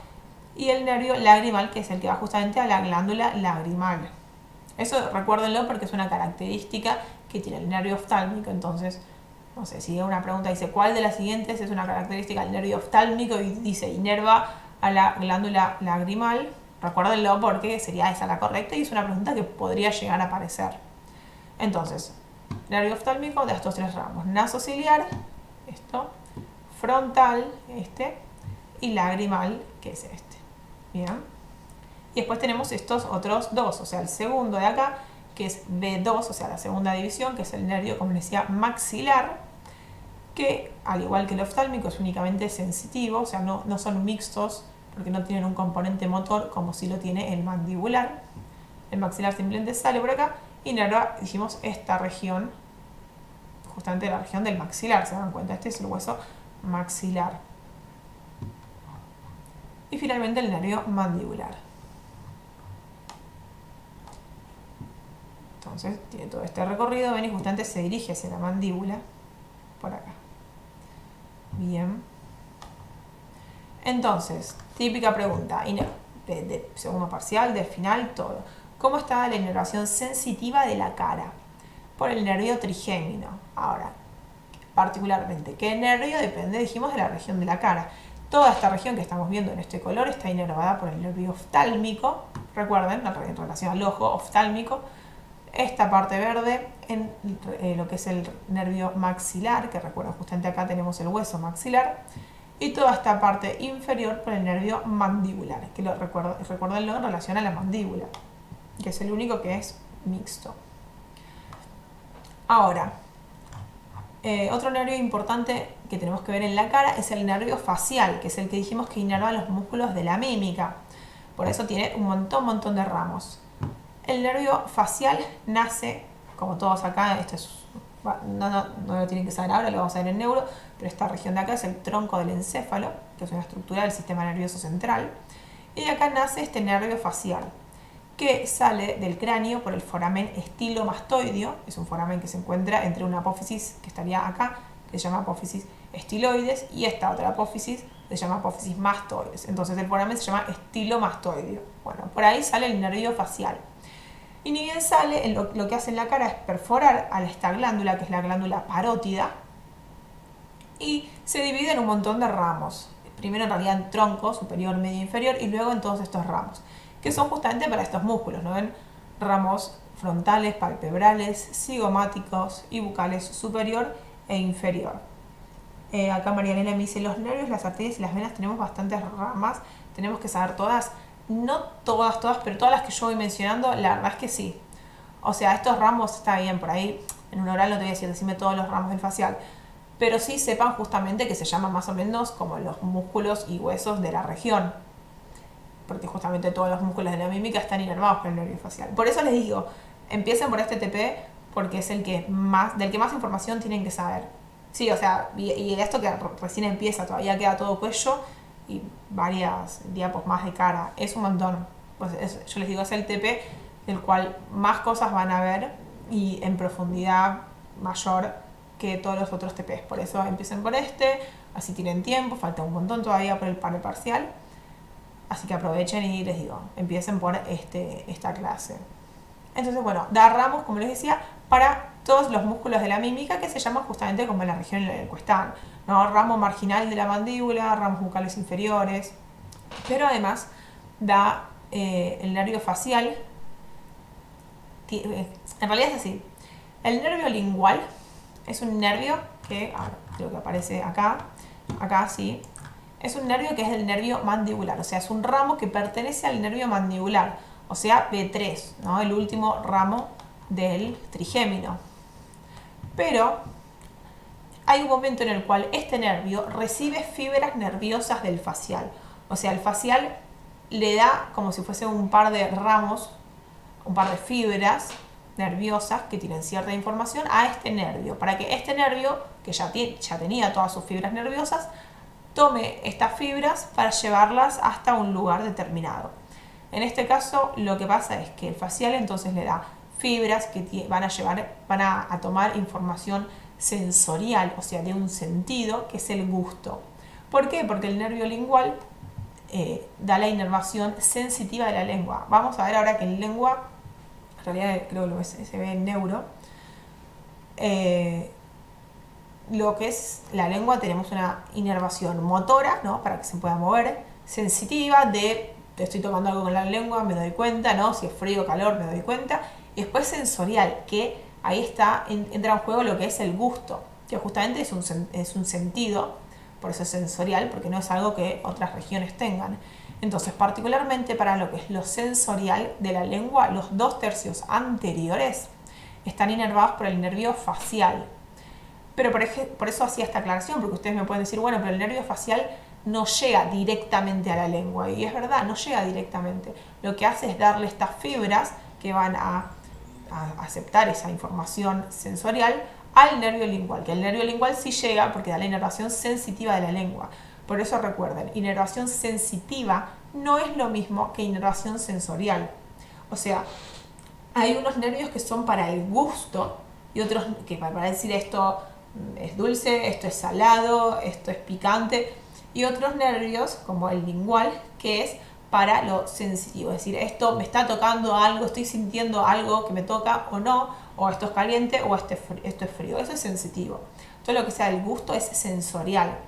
y el nervio lagrimal, que es el que va justamente a la glándula lagrimal. Eso recuérdenlo porque es una característica que tiene el nervio oftálmico. Entonces, no sé, si una pregunta dice ¿cuál de las siguientes es una característica del nervio oftálmico? Y dice inerva a la glándula lagrimal, recuérdenlo porque sería esa la correcta y es una pregunta que podría llegar a aparecer. Entonces, nervio oftálmico de estos 3 ramos: nasociliar, esto, frontal, y lagrimal, que es este. Bien. Y después tenemos estos otros 2, o sea, el segundo de acá, que es B2, o sea, la segunda división, que es el nervio, como les decía, maxilar, que al igual que el oftálmico es únicamente sensitivo, o sea, no son mixtos, porque no tienen un componente motor como si lo tiene el mandibular. El maxilar simplemente sale por acá y inerva, dijimos, esta región, justamente la región del maxilar, se dan cuenta, este es el hueso maxilar. Y finalmente el nervio mandibular. Entonces tiene todo este recorrido, ven, y justamente se dirige hacia la mandíbula, por acá. Bien. Entonces, típica pregunta, de segundo parcial, del final, todo. ¿Cómo está la inervación sensitiva de la cara? Por el nervio trigémino. Ahora, particularmente, ¿qué nervio? Depende, dijimos, de la región de la cara. Toda esta región que estamos viendo en este color está inervada por el nervio oftálmico. Recuerden, en relación al ojo, oftálmico. Esta parte verde en lo que es el nervio maxilar, que recuerden, justamente acá tenemos el hueso maxilar. Y toda esta parte inferior por el nervio mandibular, que recuérdenlo en relación a la mandíbula, que es el único que es mixto. Ahora, otro nervio importante que tenemos que ver en la cara es el nervio facial, que es el que dijimos que inerva los músculos de la mímica. Por eso tiene un montón de ramos. El nervio facial nace, como todos acá, esto es, no lo tienen que saber ahora, lo vamos a ver en neuro, pero esta región de acá es el tronco del encéfalo, que es una estructura del sistema nervioso central. Y de acá nace este nervio facial, que sale del cráneo por el foramen estilomastoideo. Es un foramen que se encuentra entre una apófisis que estaría acá, que se llama apófisis estiloides, y esta otra apófisis se llama apófisis mastoides. Entonces el foramen se llama estilomastoideo. Bueno, por ahí sale el nervio facial. Y ni bien sale, lo que hace en la cara es perforar a esta glándula, que es la glándula parótida, y se divide en un montón de ramos. Primero en realidad en tronco, superior, medio, inferior, y luego en todos estos ramos, que son justamente para estos músculos, ¿no ven? Ramos frontales, palpebrales, cigomáticos y bucales superior e inferior. Acá María Elena me dice, los nervios, las arterias y las venas tenemos bastantes ramas, tenemos que saber todas. No todas, pero todas las que yo voy mencionando, la verdad es que sí. O sea, estos ramos está bien, por ahí en un oral no te voy a decir, decime todos los ramos del facial, pero sí sepan justamente que se llaman más o menos como los músculos y huesos de la región. porque justamente todos los músculos de la mímica están inervados por el nervio facial. Por eso les digo, empiecen por este TP porque es el que del que más información tienen que saber. Sí, o sea, y esto que recién empieza, todavía queda todo cuello y varias diapos más de cara. Es un montón. Pues yo les digo, es el TP del cual más cosas van a ver y en profundidad mayor que todos los otros TPs. Por eso empiecen por este, así tienen tiempo, falta un montón todavía por el par parcial. Así que aprovechen y les digo, empiecen por esta clase. Entonces, bueno, da ramos, como les decía, para todos los músculos de la mímica que se llaman justamente como la región en la que están, ¿no? Ramo marginal de la mandíbula, ramos bucales inferiores, pero además da el nervio facial. En realidad es así. El nervio lingual es un nervio que, creo que aparece acá sí, es un nervio que es el nervio mandibular, o sea, es un ramo que pertenece al nervio mandibular, o sea, B3, ¿no? El último ramo del trigémino. Pero hay un momento en el cual este nervio recibe fibras nerviosas del facial, o sea, el facial le da como si fuese un par de ramos, un par de fibras nerviosas que tienen cierta información a este nervio, para que este nervio, que ya tenía todas sus fibras nerviosas, tome estas fibras para llevarlas hasta un lugar determinado. En este caso, lo que pasa es que el facial entonces le da fibras que van a tomar información sensorial, o sea, de un sentido, que es el gusto. ¿Por qué? Porque el nervio lingual da la inervación sensitiva de la lengua. Vamos a ver ahora que en lengua, en realidad creo que se ve en neuro, lo que es la lengua, tenemos una inervación motora, ¿no? Para que se pueda mover, sensitiva de estoy tocando algo con la lengua, me doy cuenta, ¿no? Si es frío o calor, me doy cuenta. Y después sensorial, que ahí entra en juego lo que es el gusto, que justamente es un sentido, por eso es sensorial, porque no es algo que otras regiones tengan. Entonces, particularmente para lo que es lo sensorial de la lengua, los 2/3 anteriores están inervados por el nervio facial. Pero por eso hacía esta aclaración, porque ustedes me pueden decir, bueno, pero el nervio facial no llega directamente a la lengua. Y es verdad, no llega directamente. Lo que hace es darle estas fibras que van a aceptar esa información sensorial al nervio lingual, que el nervio lingual sí llega porque da la inervación sensitiva de la lengua. Por eso recuerden, inervación sensitiva no es lo mismo que inervación sensorial. O sea, hay unos nervios que son para el gusto y otros que para decir esto es dulce, esto es salado, esto es picante, y otros nervios como el lingual que es para lo sensitivo, es decir, esto me está tocando algo, estoy sintiendo algo que me toca o no, o esto es caliente o esto es frío, eso es sensitivo. Todo lo que sea el gusto es sensorial.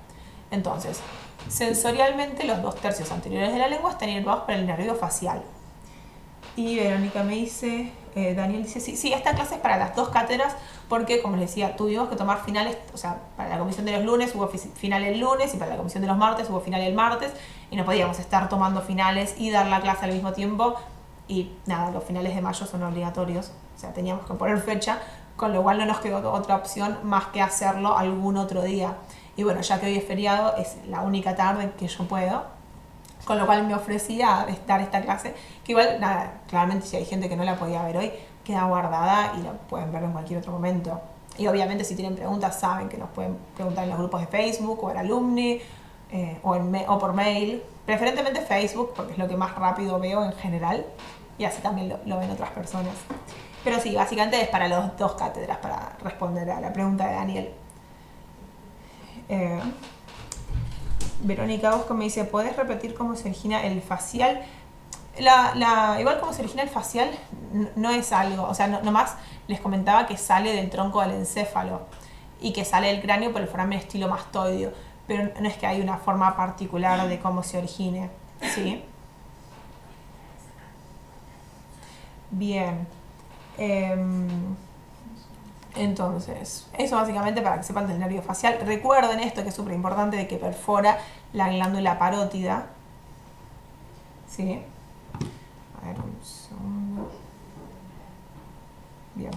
Entonces, sensorialmente los 2/3 anteriores de la lengua están inervados por el nervio facial. Y Verónica me dice, Daniel dice, sí, esta clase es para las 2 cátedras porque, como les decía, tuvimos que tomar finales, o sea, para la comisión de los lunes hubo final el lunes y para la comisión de los martes hubo final el martes y no podíamos estar tomando finales y dar la clase al mismo tiempo y nada, los finales de mayo son obligatorios, o sea, teníamos que poner fecha, con lo cual no nos quedó otra opción más que hacerlo algún otro día. Y bueno, ya que hoy es feriado, es la única tarde que yo puedo, con lo cual me ofrecía dar esta clase, que igual, nada, claramente si hay gente que no la podía ver hoy, queda guardada y la pueden ver en cualquier otro momento. Y obviamente si tienen preguntas saben que nos pueden preguntar en los grupos de Facebook o en Alumni o por mail, preferentemente Facebook porque es lo que más rápido veo en general y así también lo ven otras personas. Pero sí, básicamente es para las 2 cátedras para responder a la pregunta de Daniel. Verónica Bosco me dice, ¿podés repetir cómo se origina el facial? Igual como se origina el facial no es algo, o sea, nomás les comentaba que sale del tronco del encéfalo y que sale del cráneo por el foramen estilomastoideo, pero no es que hay una forma particular de cómo se origine, ¿sí? Bien. Entonces, eso básicamente para que sepan del nervio facial. Recuerden esto que es súper importante de que perfora la glándula parótida. ¿Sí? A ver, un segundo. Bien.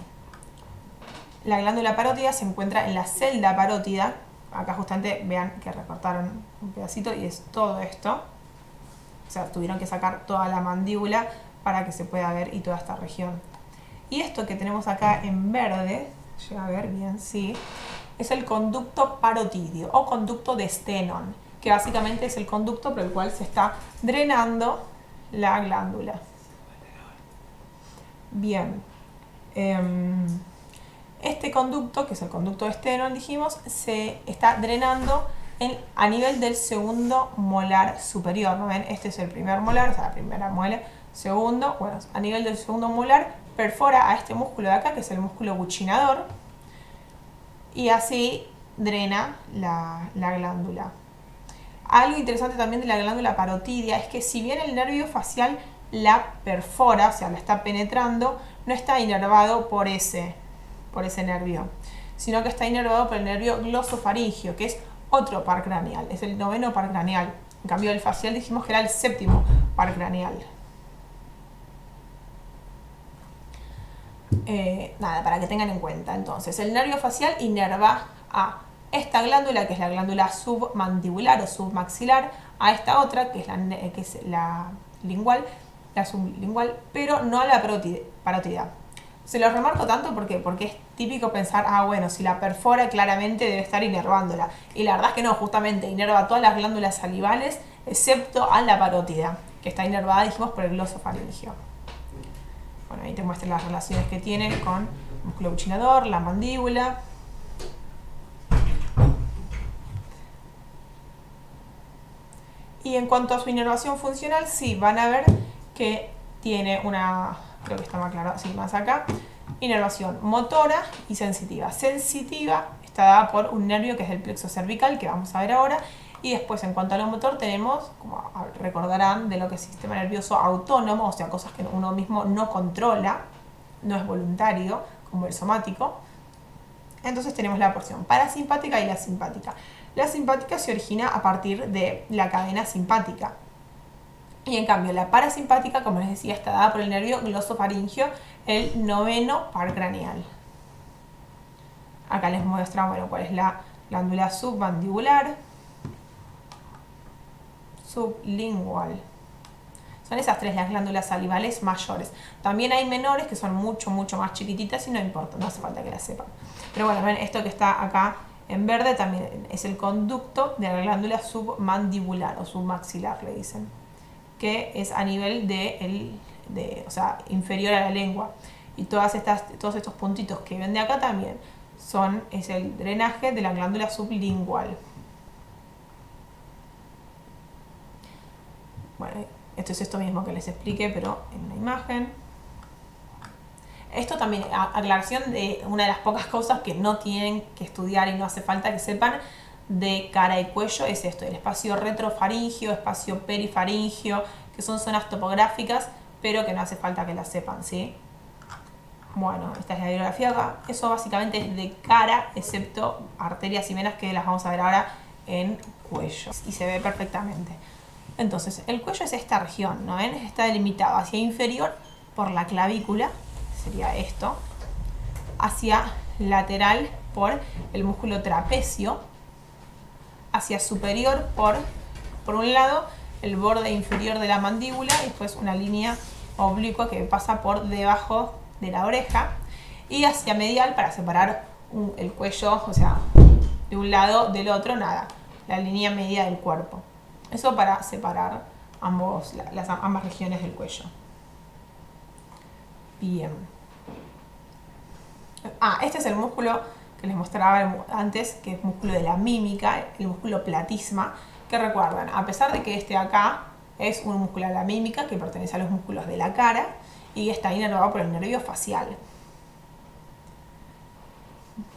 La glándula parótida se encuentra en la celda parótida. Acá justamente vean que recortaron un pedacito y es todo esto. O sea, tuvieron que sacar toda la mandíbula para que se pueda ver y toda esta región. Y esto que tenemos acá en verde, llega a ver bien, sí, es el conducto parotidio o conducto de Stenon, que básicamente es el conducto por el cual se está drenando la glándula. Bien. Este conducto, que es el conducto de Stenon, dijimos, se está drenando a nivel del segundo molar superior, ¿no ven? Este es el primer molar, o sea, la primera muela, segundo, bueno, a nivel del segundo molar, perfora a este músculo de acá, que es el músculo buccinador, y así drena la glándula. Algo interesante también de la glándula parotidia es que si bien el nervio facial la perfora, o sea, la está penetrando, no está inervado por ese nervio, sino que está inervado por el nervio glosofaringio, que es otro par craneal, es el 9º par craneal. En cambio, el facial dijimos que era el 7º par craneal. Nada, para que tengan en cuenta. Entonces, el nervio facial inerva a esta glándula, que es la glándula submandibular o submaxilar, a esta otra, que es la lingual, la sublingual, pero no a la parótida. Se lo remarco tanto porque es típico pensar, bueno, si la perfora claramente debe estar inervándola. Y la verdad es que no, justamente inerva todas las glándulas salivales, excepto a la parótida, que está inervada, dijimos, por el glosofaringio. Bueno, ahí te muestran las relaciones que tiene con el músculo buccinador, la mandíbula. Y en cuanto a su inervación funcional, sí, van a ver que tiene una, creo que está más claro, sí, más acá, inervación motora y sensitiva. Sensitiva está dada por un nervio que es el plexo cervical, que vamos a ver ahora, y después en cuanto a lo motor tenemos, como recordarán, de lo que es sistema nervioso autónomo, o sea, cosas que uno mismo no controla, no es voluntario, como el somático. Entonces tenemos la porción parasimpática y la simpática. La simpática se origina a partir de la cadena simpática. Y en cambio, la parasimpática, como les decía, está dada por el nervio glosofaringio, el 9º par craneal. Acá les muestra, bueno, cuál es la glándula submandibular, sublingual. Son esas tres las glándulas salivales mayores. También hay menores que son mucho más chiquititas y no importa, no hace falta que las sepan. Pero bueno, ven, esto que está acá en verde también es el conducto de la glándula submandibular o submaxilar, le dicen, que es a nivel o sea, inferior a la lengua. Y todos estos puntitos que ven de acá también es el drenaje de la glándula sublingual. Bueno, esto es esto mismo que les expliqué, pero en una imagen. Esto también, aclaración de una de las pocas cosas que no tienen que estudiar y no hace falta que sepan de cara y cuello, es esto, el espacio retrofaringio, espacio perifaringio, que son zonas topográficas, pero que no hace falta que las sepan, ¿sí? Bueno, esta es la bibliografía acá. Eso básicamente es de cara, excepto arterias y venas, que las vamos a ver ahora en cuello. Y se ve perfectamente. Entonces, el cuello es esta región, ¿no ven? Está delimitado hacia inferior por la clavícula, sería esto, hacia lateral por el músculo trapecio, hacia superior por un lado el borde inferior de la mandíbula y después una línea oblicua que pasa por debajo de la oreja, y hacia medial para separar el cuello, o sea, de un lado del otro, nada, la línea media del cuerpo. Eso para separar ambas regiones del cuello. Bien. Este es el músculo que les mostraba antes, que es músculo de la mímica, el músculo platisma, que recuerdan, a pesar de que este acá es un músculo de la mímica que pertenece a los músculos de la cara y está inervado por el nervio facial.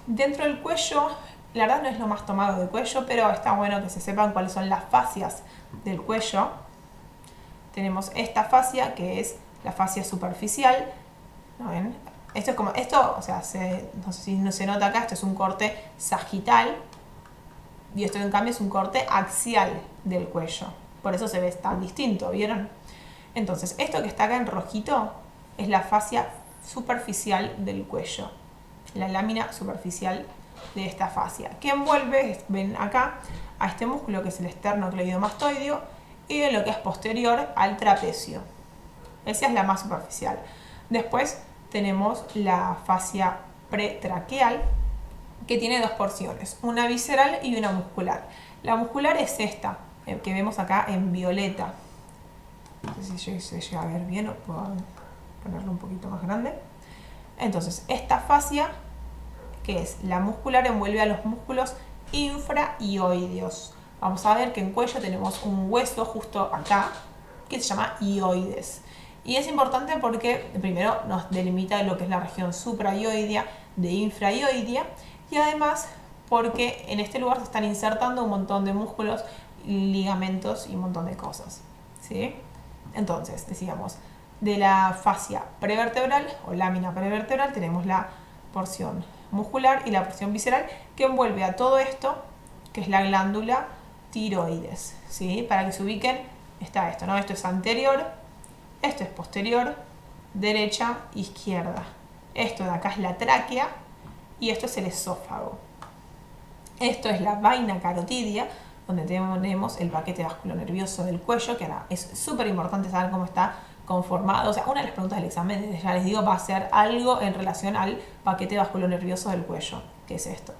Dentro del cuello, la verdad no es lo más tomado del cuello, pero está bueno que se sepan cuáles son las fascias del cuello. Tenemos esta fascia, que es la fascia superficial, ¿no ven? O sea, no sé si no se nota acá, esto es un corte sagital y esto en cambio es un corte axial del cuello. Por eso se ve tan distinto, ¿vieron? Entonces, esto que está acá en rojito es la fascia superficial del cuello, la lámina superficial de esta fascia, que envuelve, ven acá, a este músculo que es el esternocleidomastoideo y de lo que es posterior al trapecio. Esa es la más superficial. Después tenemos la fascia pretraqueal, que tiene dos porciones, una visceral y una muscular. La muscular es esta, que vemos acá en violeta. No sé si se llega a ver bien o puedo ponerlo un poquito más grande. Entonces, esta fascia, que es la muscular, envuelve a los músculos infraioideos. Vamos a ver que en cuello tenemos un hueso justo acá, que se llama ioides. Y es importante porque primero nos delimita lo que es la región supraioidea de infraioidea, y además porque en este lugar se están insertando un montón de músculos, ligamentos y un montón de cosas, ¿sí? Entonces, decíamos, de la fascia prevertebral o lámina prevertebral tenemos la porción muscular y la porción visceral que envuelve a todo esto, que es la glándula tiroides, ¿sí? Para que se ubiquen, está esto, ¿no? Esto es anterior, esto es posterior, derecha, izquierda. Esto de acá es la tráquea y esto es el esófago. Esto es la vaina carotidia, donde tenemos el paquete vasculonervioso del cuello, que ahora es súper importante saber cómo está conformado. O sea, una de las preguntas del examen, ya les digo, va a ser algo en relación al paquete vasculonervioso del cuello, que es esto.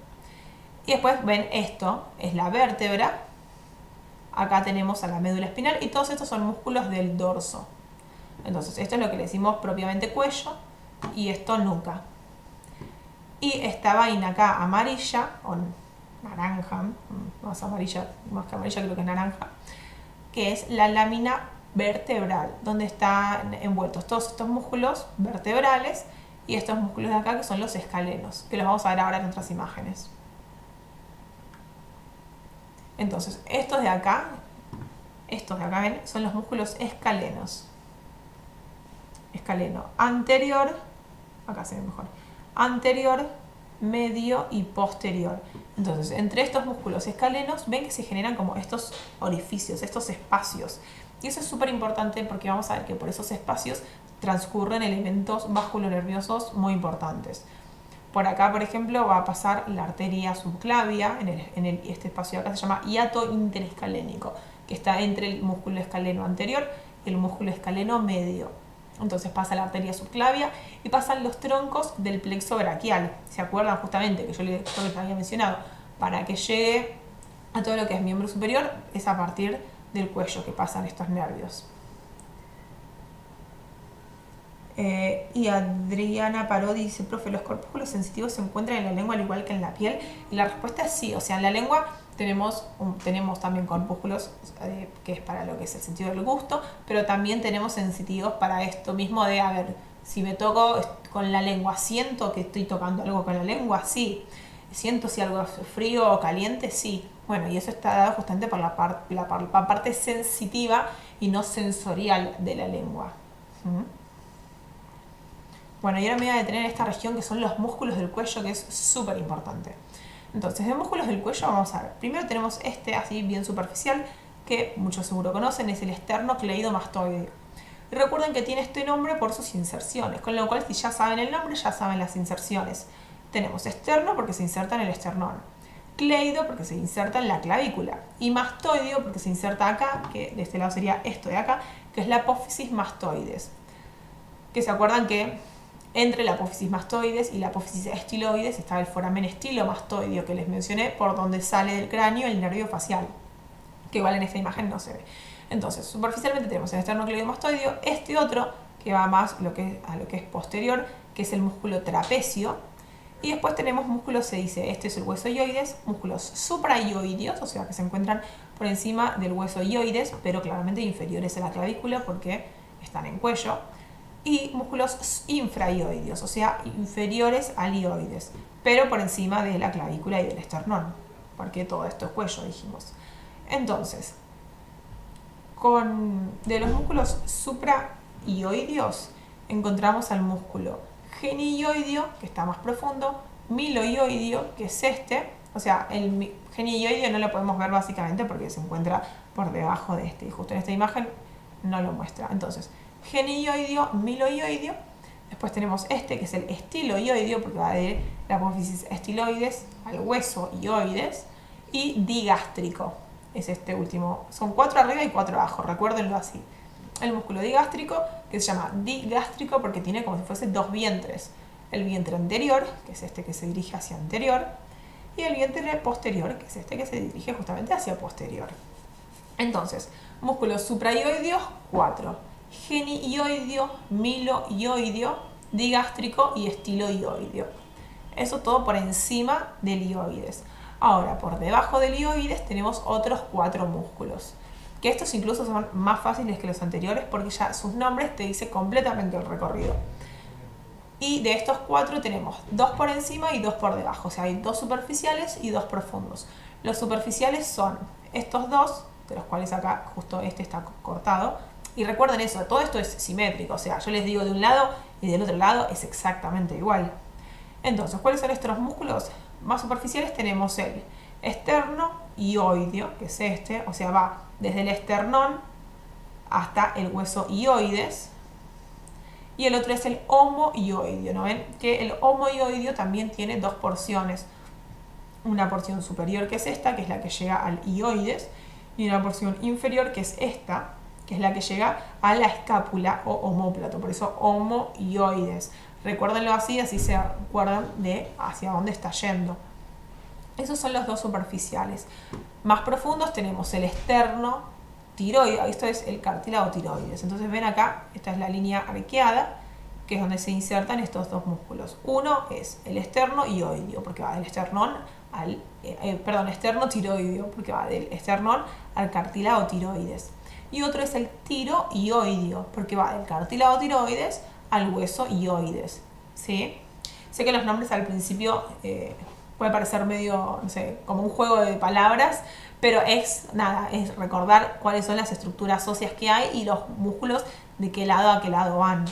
Y después ven, esto es la vértebra. Acá tenemos a la médula espinal y todos estos son músculos del dorso. Entonces, esto es lo que le decimos propiamente cuello y esto nuca. Y esta vaina acá amarilla, o naranja, más amarilla, más que amarilla creo que es naranja, que es la lámina vertebral, donde están envueltos todos estos músculos vertebrales y estos músculos de acá que son los escalenos, que los vamos a ver ahora en otras imágenes. Entonces, estos de acá, ven, son los músculos escalenos. Escaleno anterior, acá se ve mejor, anterior, medio y posterior. Entonces, entre estos músculos escalenos, ven que se generan como estos orificios, estos espacios. Y eso es súper importante porque vamos a ver que por esos espacios transcurren elementos vasculonerviosos muy importantes. Por acá, por ejemplo, va a pasar la arteria subclavia, este espacio de acá se llama hiato interescalénico, que está entre el músculo escaleno anterior y el músculo escaleno medio. Entonces pasa la arteria subclavia y pasan los troncos del plexo braquial. ¿Se acuerdan justamente que yo les había mencionado? Para que llegue a todo lo que es miembro superior, es a partir del cuello que pasan estos nervios. Y Adriana Parodi dice, profe, ¿los corpúsculos sensitivos se encuentran en la lengua al igual que en la piel? Y la respuesta es sí, o sea, en la lengua tenemos también corpúsculos que es para lo que es el sentido del gusto, pero también tenemos sensitivos para esto mismo de, a ver, si me toco con la lengua, ¿siento que estoy tocando algo con la lengua? Sí. ¿Siento si algo es frío o caliente? Sí. Bueno, y eso está dado justamente por la parte sensitiva y no sensorial de la lengua. Bueno, y ahora me voy a detener en esta región que son los músculos del cuello, que es súper importante. Entonces, de músculos del cuello vamos a ver. Primero tenemos este así bien superficial, que muchos seguro conocen, es el esternocleidomastoideo. Y recuerden que tiene este nombre por sus inserciones, con lo cual si ya saben el nombre, ya saben las inserciones. Tenemos externo porque se inserta en el esternón, cleido porque se inserta en la clavícula y mastoideo porque se inserta acá, que de este lado sería esto de acá, que es la apófisis mastoides. Que se acuerdan que entre la apófisis mastoides y la apófisis estiloides está el foramen estilomastoideo que les mencioné, por donde sale del cráneo el nervio facial, que igual en esta imagen no se ve. Entonces, superficialmente tenemos el esternocleidomastoideo, este otro que va más a lo que es posterior, que es el músculo trapecio, y después tenemos músculos, se dice, este es el hueso ioides, músculos supraioideos, o sea que se encuentran por encima del hueso ioides, pero claramente inferiores a la clavícula porque están en cuello, y músculos infraioideos, o sea, inferiores al ioides, pero por encima de la clavícula y del esternón, porque todo esto es cuello, dijimos. Entonces, de los músculos supraioideos encontramos al músculo genioideo, que está más profundo, miloioideo, que es este, o sea, el genioideo no lo podemos ver básicamente porque se encuentra por debajo de este, y justo en esta imagen no lo muestra. Entonces, genioideo, miloioideo, después tenemos este que es el estiloioideo porque va de la apófisis estiloides al hueso ioides, y digástrico. es este último. Son 4 arriba y 4 abajo, recuérdenlo así. El músculo digástrico, que se llama digástrico porque tiene como si fuese 2 vientres. El vientre anterior, que es este que se dirige hacia anterior, y el vientre posterior, que es este que se dirige justamente hacia posterior. Entonces, músculos supraioideos, 4. Genioideo, miloioideo, digástrico y estiloioideo. Eso todo por encima del ioides. Ahora, por debajo del ioides tenemos otros 4 músculos. Que estos incluso son más fáciles que los anteriores porque ya sus nombres te dicen completamente el recorrido. Y de estos 4 tenemos 2 por encima y 2 por debajo. O sea, hay 2 superficiales y 2 profundos. Los superficiales son estos 2, de los cuales acá justo este está cortado. Y recuerden eso, todo esto es simétrico. O sea, yo les digo de un lado y del otro lado es exactamente igual. Entonces, ¿cuáles son estos músculos más superficiales? Tenemos el esterno-ioideo, que es este. O sea, va desde el esternón hasta el hueso ioides. Y el otro es el homoioideo, ¿no ven? Que el homoioideo también tiene 2 porciones. Una porción superior, que es esta, que es la que llega al ioides, y una porción inferior, que es esta, que es la que llega a la escápula o omóplato. Por eso homoioides. Recuérdenlo así, así se acuerdan de hacia dónde está yendo. Esos son los 2 superficiales. Más profundos tenemos el externo tiroides, esto es el cartílago tiroides. Entonces ven acá, esta es la línea arqueada, que es donde se insertan estos 2 músculos. Uno es el esterno-ioideo, porque va del esternón al, esterno-tiroideo, porque va del esternón al cartílago tiroides. Y otro es el tiroioideo, porque va del cartílago tiroides al hueso ioides. ¿Sí? Sé que los nombres al principio puede parecer medio, no sé, como un juego de palabras, pero es recordar cuáles son las estructuras óseas que hay y los músculos de qué lado a qué lado van.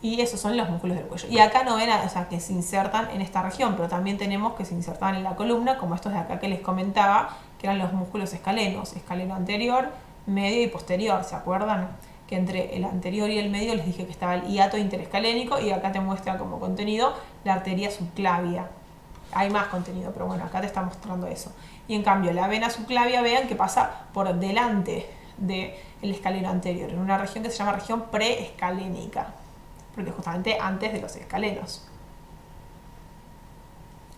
Y esos son los músculos del cuello. Y acá no ven, o sea, que se insertan en esta región, pero también tenemos que se insertan en la columna, como estos de acá que les comentaba, que eran los músculos escalenos, escaleno anterior, medio y posterior, ¿se acuerdan? Que entre el anterior y el medio les dije que estaba el hiato interescalénico y acá te muestra como contenido la arteria subclavia. Hay más contenido, pero bueno, acá te está mostrando eso. Y en cambio, la vena subclavia, vean que pasa por delante del escaleno anterior, en una región que se llama región preescalénica, porque justamente antes de los escalenos.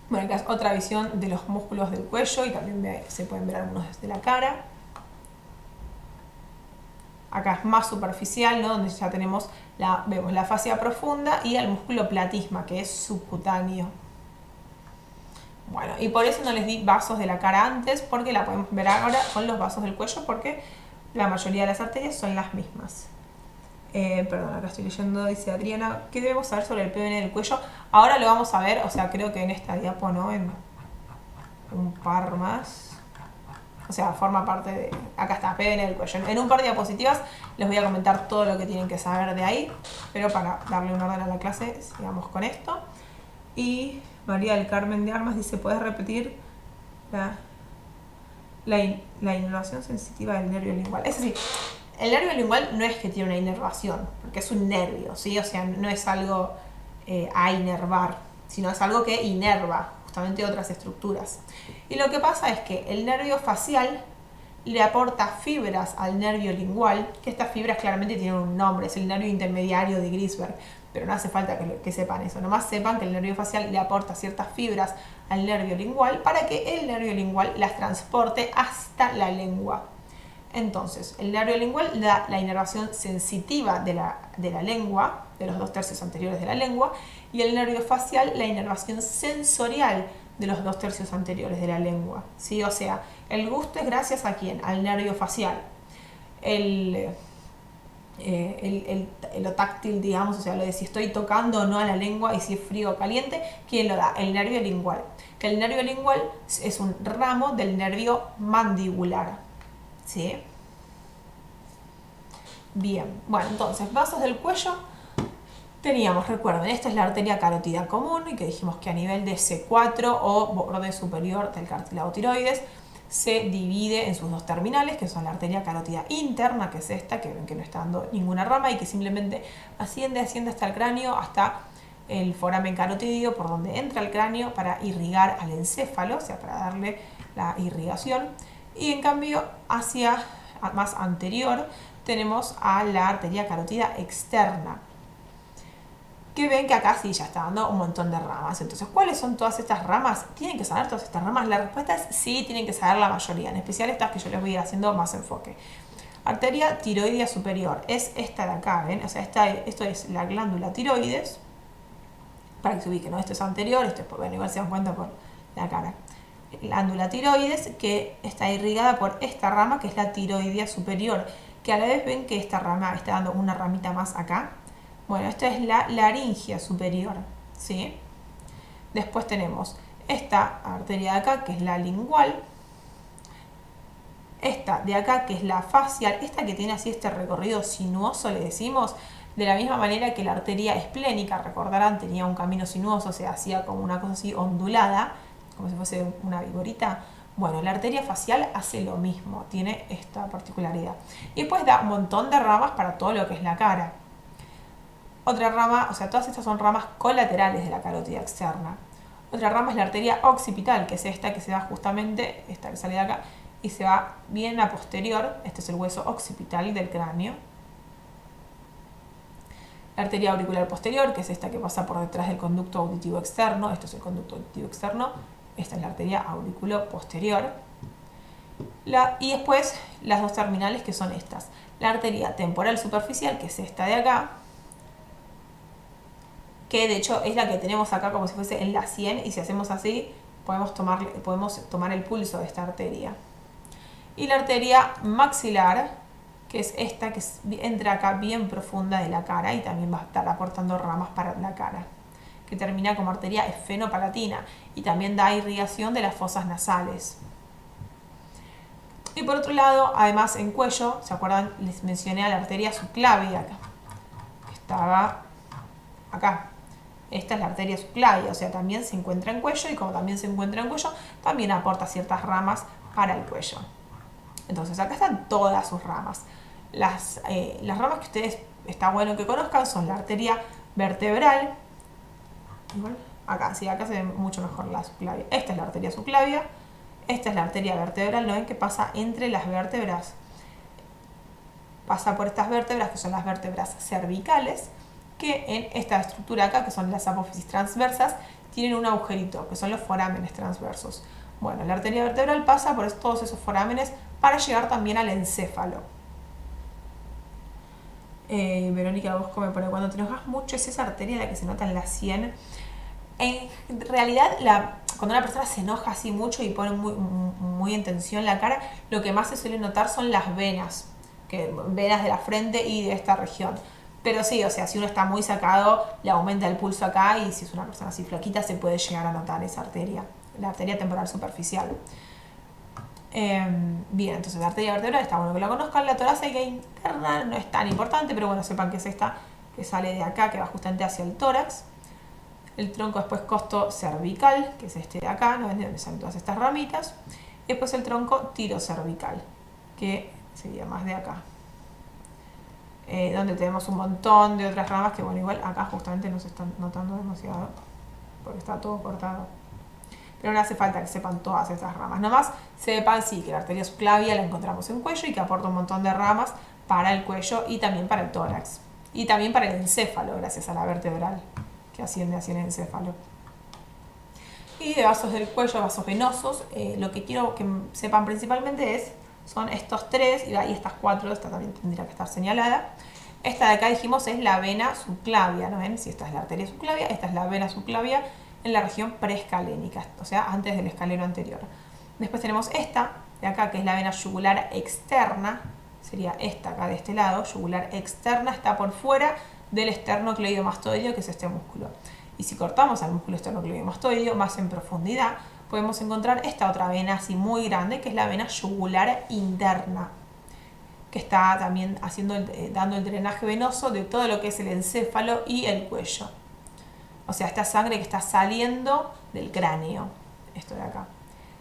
Bueno, acá es otra visión de los músculos del cuello y también se pueden ver algunos desde la cara. Acá es más superficial, ¿no? Donde ya vemos la fascia profunda y el músculo platisma, que es subcutáneo. Bueno, y por eso no les di vasos de la cara antes, porque la podemos ver ahora con los vasos del cuello, porque la mayoría de las arterias son las mismas. Perdón, acá estoy leyendo, dice Adriana, ¿qué debemos saber sobre el PBN del cuello? Ahora lo vamos a ver, o sea, creo que en esta diapo, ¿no? En un par más. O sea, forma parte de... Acá está, PBN del cuello. En un par de diapositivas les voy a comentar todo lo que tienen que saber de ahí, pero para darle un orden a la clase, sigamos con esto. Y María del Carmen de Armas dice, ¿puedes repetir la inervación sensitiva del nervio lingual? Es decir, el nervio lingual no es que tiene una inervación, porque es un nervio, ¿sí? O sea, no es algo a inervar, sino es algo que inerva justamente otras estructuras. Y lo que pasa es que el nervio facial le aporta fibras al nervio lingual, que estas fibras claramente tienen un nombre, es el nervio intermediario de Grisberg, pero no hace falta que sepan eso, nomás sepan que el nervio facial le aporta ciertas fibras al nervio lingual para que el nervio lingual las transporte hasta la lengua. Entonces, el nervio lingual da la inervación sensitiva de la lengua, de los 2/3 anteriores de la lengua, y el nervio facial la inervación sensorial de los 2/3 anteriores de la lengua, ¿sí? O sea, el gusto es gracias a ¿quién? Al nervio facial. Lo táctil, digamos, o sea, lo de si estoy tocando o no a la lengua y si es frío o caliente, ¿quién lo da? El nervio lingual. Que el nervio lingual es un ramo del nervio mandibular, ¿sí? Bien, bueno, entonces, vasos del cuello. Teníamos, recuerden, esta es la arteria carótida común y que dijimos que a nivel de C4 o borde superior del cartílago tiroides se divide en sus 2 terminales, que son la arteria carótida interna, que es esta, que ven que no está dando ninguna rama y que simplemente asciende hasta el cráneo, hasta el foramen carotídeo, por donde entra el cráneo para irrigar al encéfalo, o sea, para darle la irrigación. Y en cambio, hacia más anterior, tenemos a la arteria carótida externa. Que ven que acá sí ya está dando un montón de ramas. Entonces, ¿cuáles son todas estas ramas? ¿Tienen que saber todas estas ramas? La respuesta es sí, tienen que saber la mayoría, en especial estas que yo les voy a ir haciendo más enfoque. Arteria tiroidea superior es esta de acá, ¿ven? O sea, esto es la glándula tiroides, para que se ubiquen, ¿no? Esto es anterior, esto es, bueno, igual se dan cuenta por la cara. Glándula tiroides que está irrigada por esta rama que es la tiroidea superior, que a la vez ven que esta rama está dando una ramita más acá. Bueno, esta es la laringia superior, ¿sí? Después tenemos esta arteria de acá, que es la lingual. Esta de acá, que es la facial. Esta que tiene así este recorrido sinuoso, le decimos, de la misma manera que la arteria esplénica, recordarán, tenía un camino sinuoso, se hacía como una cosa así ondulada, como si fuese una viborita. Bueno, la arteria facial hace lo mismo, tiene esta particularidad. Y después da un montón de ramas para todo lo que es la cara. Otra rama, o sea, todas estas son ramas colaterales de la carótida externa. Otra rama es la arteria occipital, que es esta que se da justamente, esta que sale de acá, y se va bien a posterior. Este es el hueso occipital del cráneo. La arteria auricular posterior, que es esta que pasa por detrás del conducto auditivo externo. Esto es el conducto auditivo externo. Esta es la arteria auricular posterior. Y después las dos terminales, que son estas. La arteria temporal superficial, que es esta de acá, que de hecho es la que tenemos acá como si fuese en la 100, y si hacemos así podemos tomar el pulso de esta arteria. Y la arteria maxilar, que es esta que entra acá bien profunda de la cara y también va a estar aportando ramas para la cara, que termina como arteria esfenopalatina y también da irrigación de las fosas nasales. Y por otro lado, además en cuello, ¿se acuerdan? Les mencioné a la arteria subclavia, que estaba acá. Esta es la arteria subclavia, o sea, también se encuentra en cuello, y como también se encuentra en cuello, también aporta ciertas ramas para el cuello. Entonces, acá están todas sus ramas. Las ramas que ustedes está bueno que conozcan son la arteria vertebral. Acá, sí, acá se ve mucho mejor la subclavia. Esta es la arteria subclavia. Esta es la arteria vertebral, ¿no ven que pasa entre las vértebras? Pasa por estas vértebras, que son las vértebras cervicales, que en esta estructura acá, que son las apófisis transversas, tienen un agujerito, que son los forámenes transversos. Bueno, la arteria vertebral pasa por todos esos forámenes para llegar también al encéfalo. Verónica Bosco me pone, cuando te enojas mucho, es esa arteria la que se nota en la 100. En realidad, cuando una persona se enoja así mucho y pone muy en tensión la cara, lo que más se suele notar son las venas, venas de la frente y de esta región. Pero sí, o sea, si uno está muy sacado, le aumenta el pulso acá, y si es una persona así flaquita, se puede llegar a notar esa arteria, la arteria temporal superficial. Bien, entonces la arteria vertebral está bueno que la conozcan. La torácica interna no es tan importante, pero bueno, sepan que es esta que sale de acá, que va justamente hacia el tórax. El tronco después costo cervical, que es este de acá, ¿no ven? Donde salen todas estas ramitas. Y después el tronco tirocervical, que sería más de acá. Donde tenemos un montón de otras ramas que, bueno, igual acá justamente no se están notando demasiado, porque está todo cortado. Pero no hace falta que sepan todas estas ramas. Nomás sepan, sí, que la arteria subclavia la encontramos en cuello y que aporta un montón de ramas para el cuello y también para el tórax. Y también para el encéfalo, gracias a la vertebral, que asciende hacia el encéfalo. Y de vasos del cuello, vasos venosos, lo que quiero que sepan principalmente son estos tres, y estas cuatro, esta también tendría que estar señalada. Esta de acá dijimos es la vena subclavia, ¿no ven? Si esta es la arteria subclavia, esta es la vena subclavia en la región preescalénica, o sea, antes del escaleno anterior. Después tenemos esta de acá, que es la vena yugular externa, sería esta acá de este lado, yugular externa, está por fuera del esternocleidomastoideo, que es este músculo. Y si cortamos al músculo esternocleidomastoideo más en profundidad, podemos encontrar esta otra vena así muy grande, que es la vena yugular interna, que está también dando el drenaje venoso de todo lo que es el encéfalo y el cuello. O sea, esta sangre que está saliendo del cráneo, esto de acá.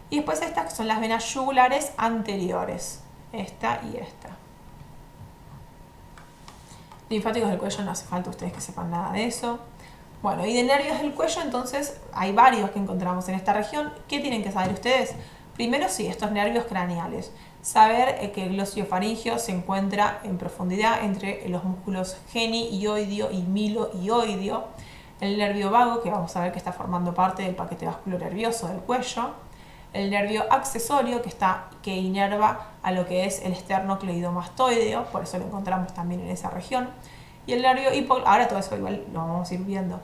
Y después estas que son las venas yugulares anteriores, esta y esta. Linfáticos del cuello, no hace falta ustedes que sepan nada de eso. Bueno, y de nervios del cuello, entonces hay varios que encontramos en esta región. ¿Qué tienen que saber ustedes? Primero sí, estos nervios craneales. Saber que el glossofaringeo se encuentra en profundidad entre los músculos geni-ioidio y milo-ioidio. El nervio vago, que vamos a ver que está formando parte del paquete vasculonervioso del cuello. El nervio accesorio, que inerva a lo que es el esternocleidomastoideo, por eso lo encontramos también en esa región. Y el nervio hipogloso, ahora todo eso igual lo vamos a ir viendo,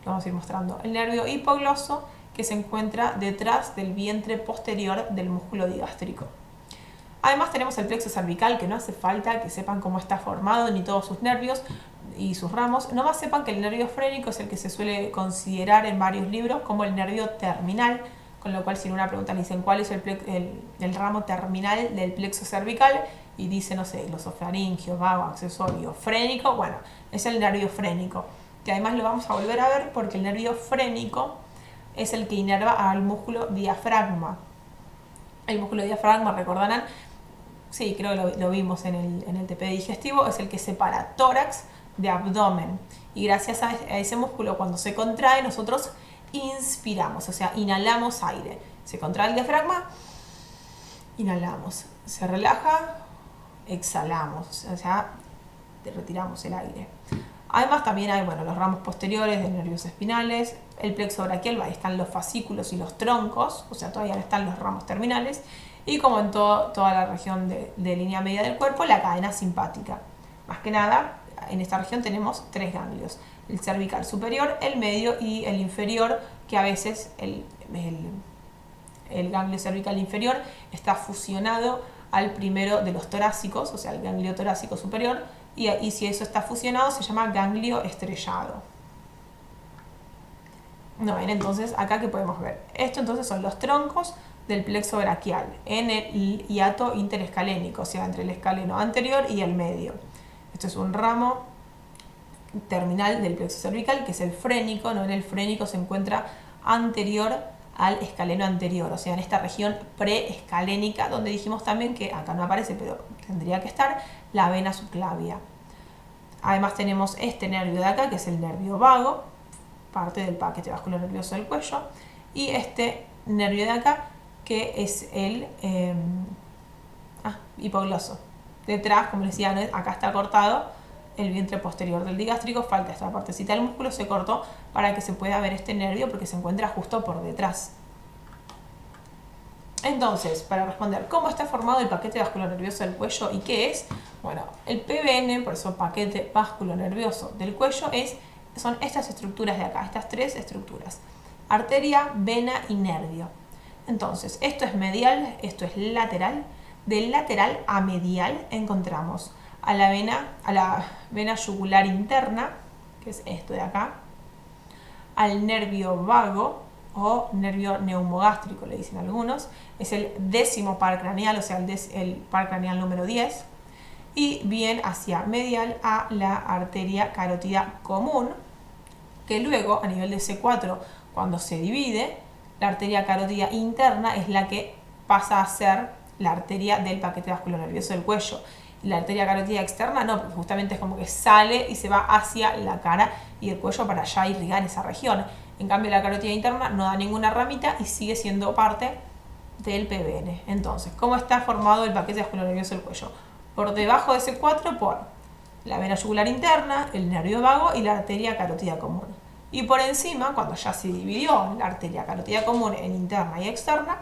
lo vamos a ir mostrando. El nervio hipogloso, que se encuentra detrás del vientre posterior del músculo digástrico. Además tenemos el plexo cervical, que no hace falta que sepan cómo está formado ni todos sus nervios y sus ramos. Nomás sepan que el nervio frénico es el que se suele considerar en varios libros como el nervio terminal, con lo cual si en una pregunta le dicen cuál es el ramo terminal del plexo cervical y dice, no sé, glosofaringeo, vago, accesorio, frénico, bueno, es el nervio frénico, que además lo vamos a volver a ver porque el nervio frénico es el que inerva al músculo diafragma. El músculo diafragma, recordarán, sí, creo que lo vimos en el TP digestivo, es el que separa tórax de abdomen. Y gracias a ese músculo, cuando se contrae, nosotros inspiramos, o sea, inhalamos aire. Se contrae el diafragma, inhalamos. Se relaja, exhalamos, o sea, retiramos el aire. Además también hay, bueno, los ramos posteriores de nervios espinales, el plexo braquial, ahí están los fascículos y los troncos, o sea, todavía no están los ramos terminales, y como en toda la región de línea media del cuerpo, la cadena simpática. Más que nada, en esta región tenemos 3 ganglios, el cervical superior, el medio y el inferior, que a veces el ganglio cervical inferior está fusionado al primero de los torácicos, o sea, el ganglio torácico superior, y si eso está fusionado se llama ganglio estrellado. No, ven, entonces acá que podemos ver. Esto entonces son los troncos del plexo braquial en el hiato interescalénico, o sea, entre el escaleno anterior y el medio. Esto es un ramo terminal del plexo cervical, que es el frénico, ¿no? En el frénico se encuentra anterior al escaleno anterior, o sea, en esta región preescalénica, donde dijimos también que acá no aparece, pero tendría que estar, la vena subclavia. Además tenemos este nervio de acá, que es el nervio vago, parte del paquete vasculonervioso del cuello, y este nervio de acá, que es el hipogloso. Detrás, como les decía, acá está cortado el vientre posterior del digástrico, falta esta partecita del músculo, se cortó para que se pueda ver este nervio porque se encuentra justo por detrás. Entonces, para responder, ¿cómo está formado el paquete vasculonervioso del cuello y qué es? Bueno, el PVN, por eso paquete vasculonervioso del cuello, son estas estructuras de acá, estas 3 estructuras: arteria, vena y nervio. Entonces, esto es medial, esto es lateral. Del lateral a medial encontramos a la vena yugular interna, que es esto de acá, al nervio vago o nervio neumogástrico, le dicen algunos, es el 10º par craneal, o sea, el par craneal número 10, y bien hacia medial a la arteria carótida común, que luego a nivel de C4, cuando se divide, la arteria carótida interna es la que pasa a ser la arteria del paquete vasculonervioso del cuello. La arteria carótida externa no, porque justamente es como que sale y se va hacia la cara y el cuello para ya irrigar esa región. En cambio, la carótida interna no da ninguna ramita y sigue siendo parte del PVN. Entonces, ¿cómo está formado el paquete vasculonervioso del cuello? Por debajo de C4 por la vena yugular interna, el nervio vago y la arteria carótida común. Y por encima, cuando ya se dividió la arteria carótida común en interna y externa,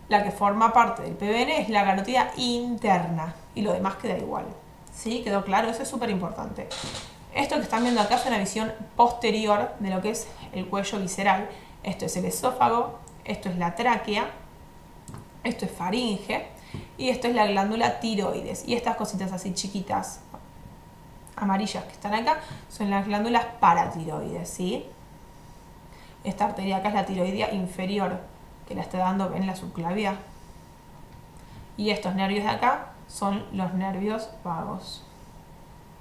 la que forma parte del PVN es la carótida interna y lo demás queda igual. ¿Sí? ¿Quedó claro? Eso es súper importante. Esto que están viendo acá es una visión posterior de lo que es el cuello visceral. Esto es el esófago, esto es la tráquea, esto es faringe y esto es la glándula tiroides. Y estas cositas así chiquitas, amarillas que están acá, son las glándulas paratiroides, ¿sí? Esta arteria acá es la tiroidea inferior, que la está dando en la subclavia. Y estos nervios de acá son los nervios vagos.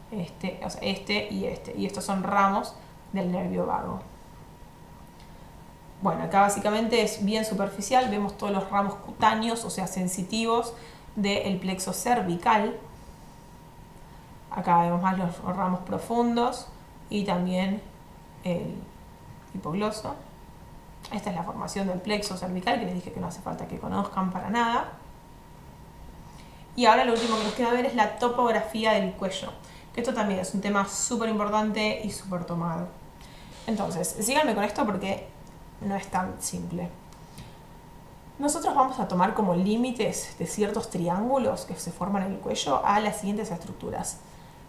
Este y este. Y estos son ramos del nervio vago. Bueno, acá básicamente es bien superficial. Vemos todos los ramos cutáneos, o sea, sensitivos del plexo cervical. Acá vemos más los ramos profundos y también el hipogloso. Esta es la formación del plexo cervical, que les dije que no hace falta que conozcan para nada. Y ahora lo último que nos queda ver es la topografía del cuello, que esto también es un tema súper importante y súper tomado. Entonces, síganme con esto porque no es tan simple. Nosotros vamos a tomar como límites de ciertos triángulos que se forman en el cuello a las siguientes estructuras.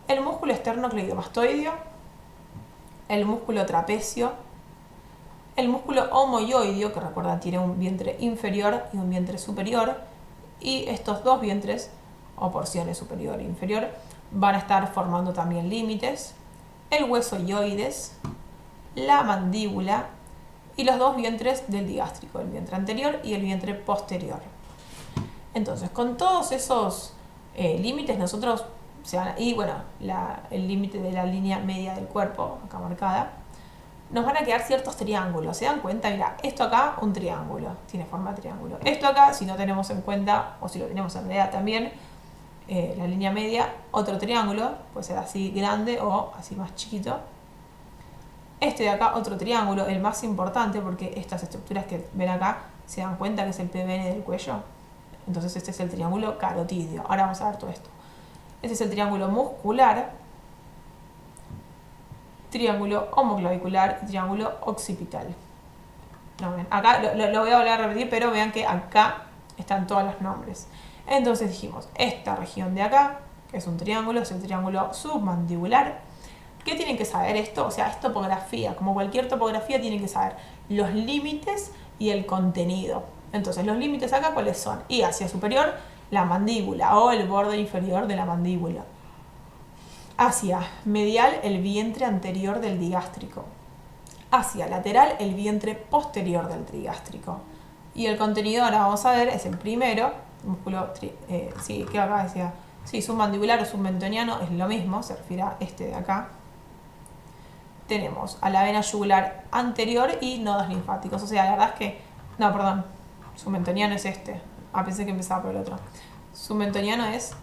El músculo esternocleidomastoideo, el músculo trapecio, el músculo omoioideo, que recuerda tiene un vientre inferior y un vientre superior, y estos dos vientres, o porciones superior e inferior, van a estar formando también límites, el hueso ioides, la mandíbula y los dos vientres del digástrico, el vientre anterior y el vientre posterior. Entonces, con todos esos límites nosotros, y bueno, el límite de la línea media del cuerpo, acá marcada, nos van a quedar ciertos triángulos. ¿Se dan cuenta? Mira, esto acá, un triángulo, tiene forma de triángulo. Esto acá, si no tenemos en cuenta, o si lo tenemos en realidad también, la línea media, otro triángulo, puede ser así grande o así más chiquito. Este de acá, otro triángulo, el más importante, porque estas estructuras que ven acá, se dan cuenta que es el PBN del cuello. Entonces este es el triángulo carotídeo. Ahora vamos a ver todo esto. Este es el triángulo muscular, triángulo homoclavicular y triángulo occipital. No, ven, acá lo voy a volver a repetir, pero vean que acá están todos los nombres. Entonces dijimos, esta región de acá, que es un triángulo, es el triángulo submandibular. ¿Qué tienen que saber esto? O sea, es topografía. Como cualquier topografía, tienen que saber los límites y el contenido. Entonces, los límites acá, ¿cuáles son? Y hacia superior, la mandíbula o el borde inferior de la mandíbula. Hacia medial, el vientre anterior del digástrico. Hacia lateral, el vientre posterior del trigástrico. Y el contenido, ahora vamos a ver, es el primero, músculo, que acá decía, submandibular o submentoniano, es lo mismo, se refiere a este de acá. Tenemos a la vena yugular anterior y nodos linfáticos. O sea, la verdad es que... No, perdón. Submentoniano es este. Pensé que empezaba por el otro. Submentoniano es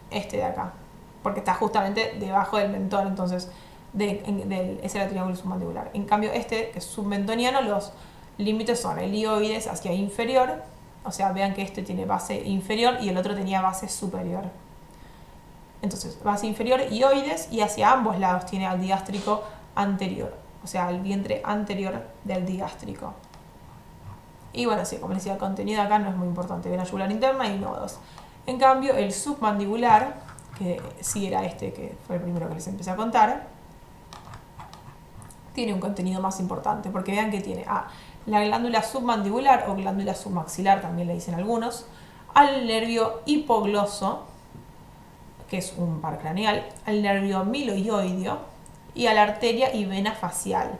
este de acá. Porque está justamente debajo del mentón. Entonces, ese era el triángulo submandibular. En cambio, este, que es submentoniano, los límites son el ioides hacia inferior. O sea, vean que este tiene base inferior y el otro tenía base superior. Entonces, base inferior, ioides, y hacia ambos lados tiene al digástrico anterior, o sea, el vientre anterior del digástrico. Y bueno, sí, como les decía, el contenido acá no es muy importante, vena yugular interna y nodos. En cambio, el submandibular, que sí era este, que fue el primero que les empecé a contar, tiene un contenido más importante, porque vean que tiene la glándula submandibular o glándula submaxilar, también le dicen algunos, al nervio hipogloso, que es un par craneal, al nervio miloioideo, y a la arteria y vena facial.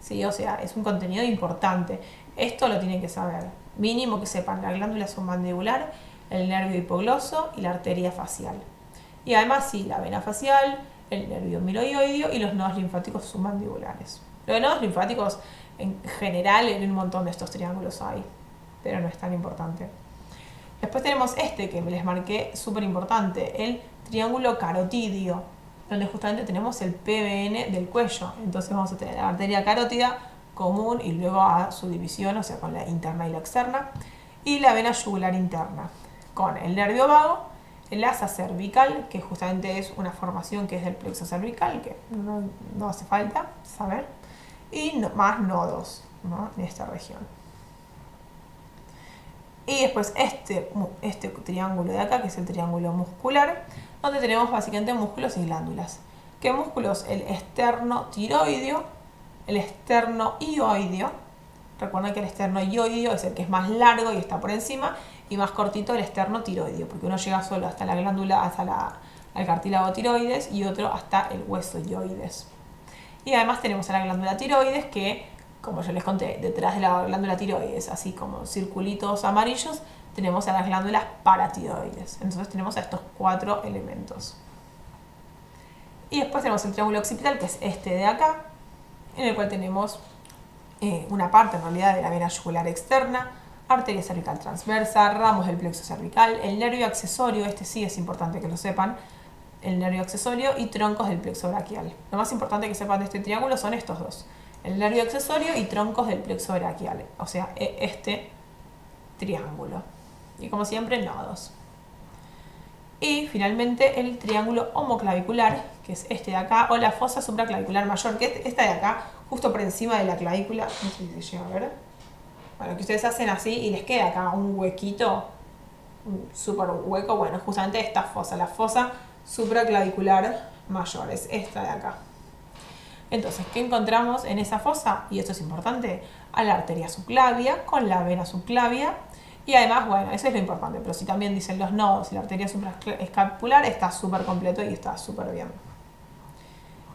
¿Sí? O sea, es un contenido importante. Esto lo tienen que saber. Mínimo que sepan la glándula submandibular, el nervio hipogloso y la arteria facial. Y además, sí, la vena facial, el nervio miloioideo y los nodos linfáticos submandibulares. Los nodos linfáticos, en general, en un montón de estos triángulos hay, pero no es tan importante. Después tenemos este que les marqué, súper importante, el triángulo carotídeo, donde justamente tenemos el PBN del cuello. Entonces vamos a tener la arteria carótida común y luego a su división, o sea, con la interna y la externa, y la vena yugular interna, con el nervio vago, el asa cervical, que justamente es una formación que es del plexo cervical, que no hace falta saber, y más nodos, ¿no?, en esta región. Y después este triángulo de acá, que es el triángulo muscular, donde tenemos básicamente músculos y glándulas. ¿Qué músculos? El esternotiroideo, el esternoioideo. Recuerden que el esternoioideo es el que es más largo y está por encima, y más cortito el esternotiroideo, porque uno llega solo hasta la glándula, al cartílago tiroides, y otro hasta el hueso ioides. Y además tenemos a la glándula tiroides que, como yo les conté, detrás de la glándula tiroides, así como circulitos amarillos, tenemos a las glándulas paratiroides. Entonces tenemos a estos 4 elementos. Y después tenemos el triángulo occipital, que es este de acá, en el cual tenemos una parte en realidad de la vena yugular externa, arteria cervical transversa, ramos del plexo cervical, el nervio accesorio, este sí es importante que lo sepan, el nervio accesorio, y troncos del plexo braquial. Lo más importante que sepan de este triángulo son estos dos, el nervio accesorio y troncos del plexo braquial, o sea, este triángulo. Y como siempre, nodos. Y finalmente el triángulo homoclavicular, que es este de acá, o la fosa supraclavicular mayor, que es esta de acá, justo por encima de la clavícula. No sé si se llega a ver. Bueno, que ustedes hacen así y les queda acá un huequito, un súper hueco. Bueno, justamente esta fosa, la fosa supraclavicular mayor, es esta de acá. Entonces, ¿qué encontramos en esa fosa? Y esto es importante, a la arteria subclavia con la vena subclavia. Y además, bueno, eso es lo importante, pero si también dicen los nodos y la arteria supraescapular, está súper completo y está súper bien.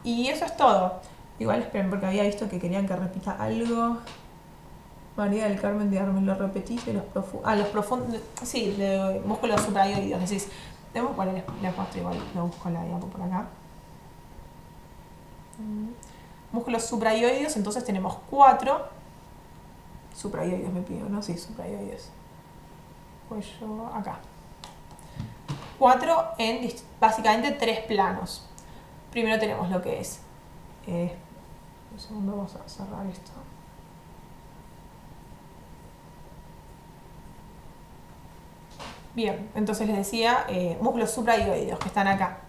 Y eso es todo. Igual esperen, porque había visto que querían que repita algo. María del Carmen de Armen, lo repetís de los profundos. Los profundos. Sí, de músculos suprayoideos. Decís, bueno, les muestro igual, lo busco la diapo por acá. Músculos suprayoideos, entonces tenemos 4. Suprayoideos me pido, ¿no? Sí, suprayoideos. Cuello acá. 4 en básicamente 3 planos. Primero tenemos lo que es. Un segundo, vamos a cerrar esto. Bien, entonces les decía, músculos suprayoideos que están acá.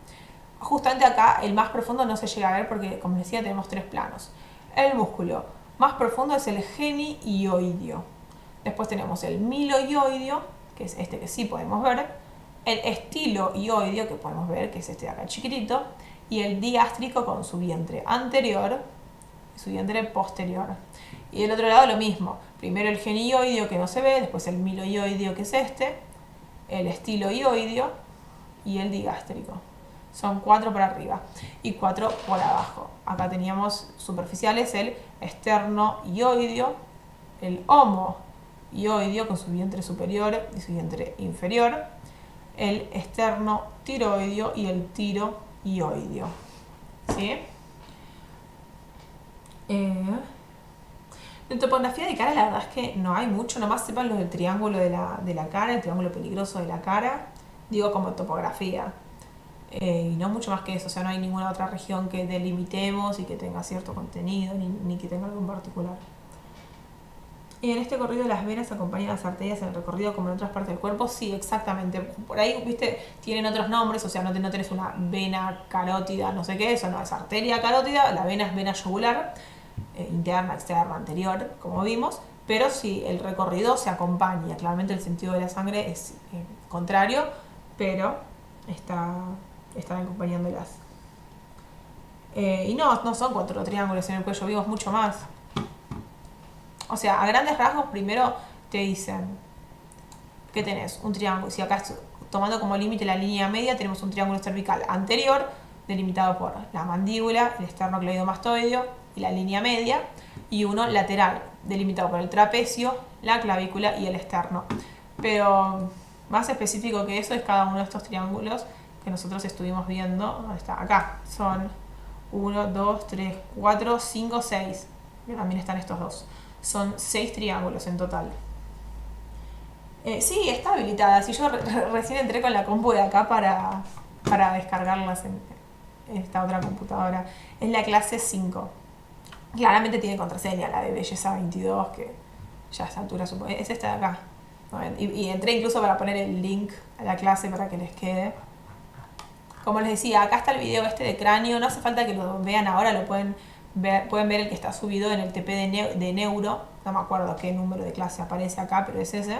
Justamente acá el más profundo no se llega a ver porque, como les decía, tenemos 3 planos. El músculo más profundo es el genioideo. Después tenemos el miloioideo, que es este que sí podemos ver. El estiloioideo, que podemos ver, que es este de acá chiquitito. Y el digástrico con su vientre anterior y su vientre posterior. Y del otro lado lo mismo. Primero el genioideo, que no se ve, después el miloioideo, que es este. El estiloioideo y el digástrico. Son 4 por arriba y 4 por abajo. Acá teníamos superficiales el esternoioideo, el homoioideo con su vientre superior y su vientre inferior, el esternotiroideo y el tiroioideo. ¿Sí? En topografía de cara la verdad es que no hay mucho, nomás sepan lo del triángulo de la cara, el triángulo peligroso de la cara, digo como topografía. Y no mucho más que eso, o sea, no hay ninguna otra región que delimitemos y que tenga cierto contenido, ni que tenga algo en particular. Y en este recorrido las venas acompañan a las arterias en el recorrido como en otras partes del cuerpo, sí, exactamente. Por ahí, viste, tienen otros nombres, o sea, no tenés una vena carótida, no sé qué, eso no es arteria carótida, la vena es vena yugular, interna, externa, anterior, como vimos, pero sí, el recorrido se acompaña, claramente el sentido de la sangre es contrario, pero están acompañándolas. Y no son 4 triángulos en el cuello, vimos mucho más. O sea, a grandes rasgos, primero te dicen que tenés un triángulo. Si acá tomando como límite la línea media, tenemos un triángulo cervical anterior, delimitado por la mandíbula, el esternocleidomastoideo y la línea media, y uno lateral, delimitado por el trapecio, la clavícula y el esterno. Pero más específico que eso es cada uno de estos triángulos que nosotros estuvimos viendo. ¿Dónde está? Acá. Son 1, 2, 3, 4, 5, 6. Y también están estos dos. Son 6 triángulos en total. Sí, está habilitada. Si yo recién entré con la compu de acá para descargarlas en esta otra computadora. Es la clase 5. Claramente tiene contraseña, la de Belleza 22, que ya a esta altura supongo. Es esta de acá. Y entré incluso para poner el link a la clase para que les quede. Como les decía, acá está el video este de cráneo. No hace falta que lo vean ahora, lo pueden ver el que está subido en el TP de neuro. No me acuerdo qué número de clase aparece acá, pero es ese.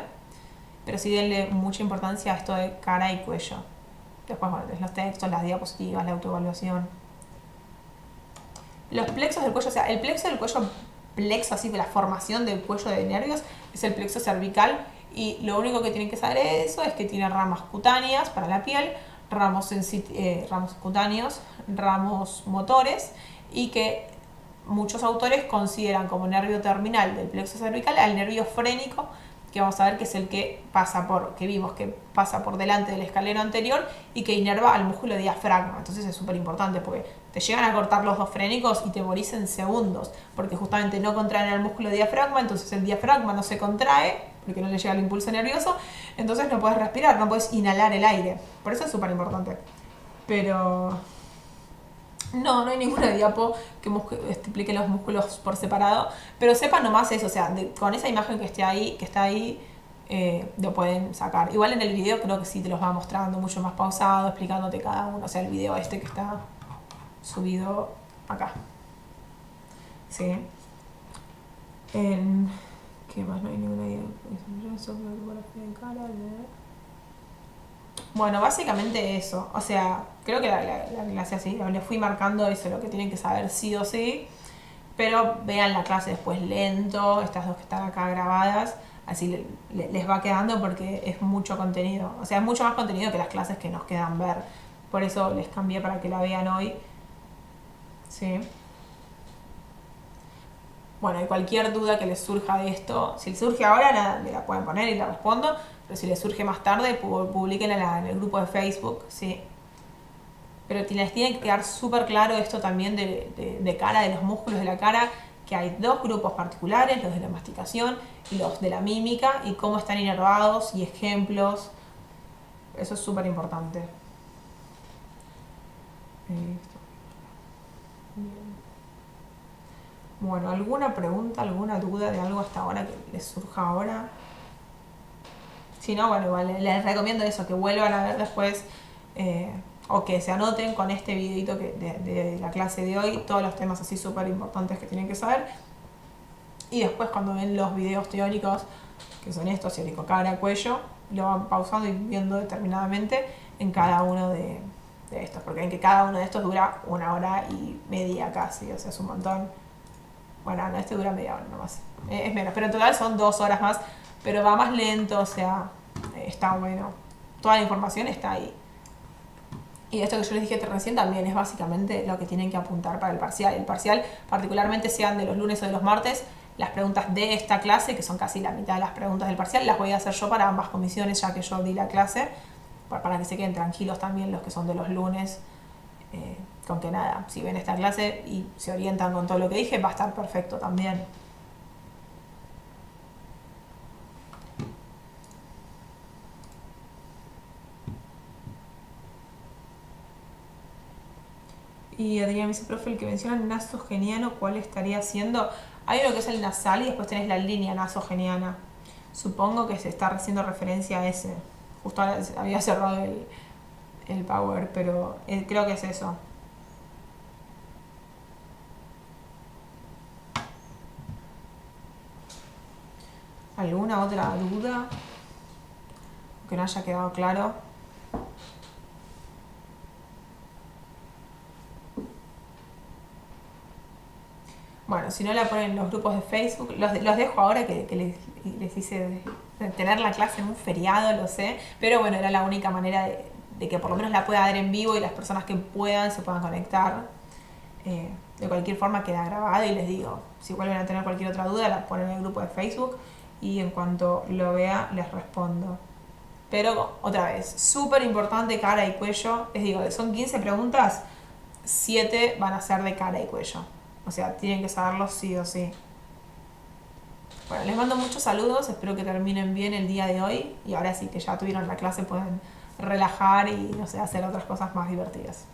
Pero sí denle mucha importancia a esto de cara y cuello. Después, bueno, los textos, las diapositivas, la autoevaluación. Los plexos del cuello, o sea, el plexo del cuello, plexo así de la formación del cuello de nervios, es el plexo cervical. Y lo único que tienen que saber de eso es que tiene ramas cutáneas para la piel, ramos cutáneos, ramos motores, y que muchos autores consideran como nervio terminal del plexo cervical al nervio frénico, que vamos a ver que es el que vimos que pasa por delante del escaleno anterior y que inerva al músculo diafragma. Entonces es súper importante porque te llegan a cortar los dos frénicos y te morís en segundos, porque justamente no contraen el músculo diafragma, entonces el diafragma no se contrae, porque no le llega el impulso nervioso, entonces no puedes respirar, no puedes inhalar el aire. Por eso es súper importante. Pero No, no hay ninguna diapo que explique los músculos por separado, pero sepan nomás eso, o sea, con esa imagen que está ahí, lo pueden sacar. Igual en el video creo que sí te los va mostrando mucho más pausado, explicándote cada uno, o sea, el video este que está subido acá. ¿Sí? En... ¿Qué más? No hay ninguna idea. Bueno, básicamente eso. O sea, creo que la clase así, le fui marcando eso, lo que tienen que saber sí o sí. Pero vean la clase después lento, estas dos que están acá grabadas. Así les va quedando porque es mucho contenido. O sea, es mucho más contenido que las clases que nos quedan ver. Por eso les cambié para que la vean hoy. Sí. Bueno, y cualquier duda que les surja de esto, si les surge ahora, me la pueden poner y la respondo, pero si les surge más tarde, publiquenla en el grupo de Facebook, ¿sí? Pero les tiene que quedar súper claro esto también de cara, de los músculos de la cara, que hay dos grupos particulares, los de la masticación y los de la mímica, y cómo están inervados y ejemplos. Eso es súper importante. Bueno, ¿alguna pregunta, alguna duda de algo hasta ahora que les surja ahora? Si no, bueno, igual les recomiendo eso, que vuelvan a ver después o que se anoten con este videito de la clase de hoy, todos los temas así súper importantes que tienen que saber. Y después cuando ven los videos teóricos, que son estos, teórico cara, cuello, lo van pausando y viendo determinadamente en cada uno de estos, porque ven que cada uno de estos dura 1 hora y media casi, o sea, es un montón. Bueno, no, este dura media hora nomás. Es menos, pero en total son 2 horas más, pero va más lento, o sea, está bueno. Toda la información está ahí. Y esto que yo les dije recién también es básicamente lo que tienen que apuntar para el parcial. El parcial, particularmente sean de los lunes o de los martes, las preguntas de esta clase, que son casi la mitad de las preguntas del parcial, las voy a hacer yo para ambas comisiones, ya que yo di la clase, para que se queden tranquilos también los que son de los lunes. Con que nada, si ven esta clase y se orientan con todo lo que dije, va a estar perfecto también. Y Adrián me dice, profe, el que menciona el nasogeniano, ¿cuál estaría haciendo? Hay uno que es el nasal y después tenés la línea nasogeniana. Supongo que se está haciendo referencia a ese. Justo ahora había cerrado el power, pero creo que es eso. ¿Alguna otra duda? Que no haya quedado claro. Bueno, si no la ponen en los grupos de Facebook, los dejo ahora que les hice tener la clase en un feriado, lo sé, pero bueno, era la única manera de que por lo menos la pueda ver en vivo y las personas que puedan se puedan conectar. De cualquier forma queda grabado y les digo, si vuelven a tener cualquier otra duda, la ponen en el grupo de Facebook y en cuanto lo vea les respondo. Pero otra vez, súper importante cara y cuello. Les digo, son 15 preguntas, 7 van a ser de cara y cuello. O sea, tienen que saberlo sí o sí. Bueno, les mando muchos saludos, espero que terminen bien el día de hoy y ahora sí que ya tuvieron la clase pueden relajar y no sé, hacer otras cosas más divertidas.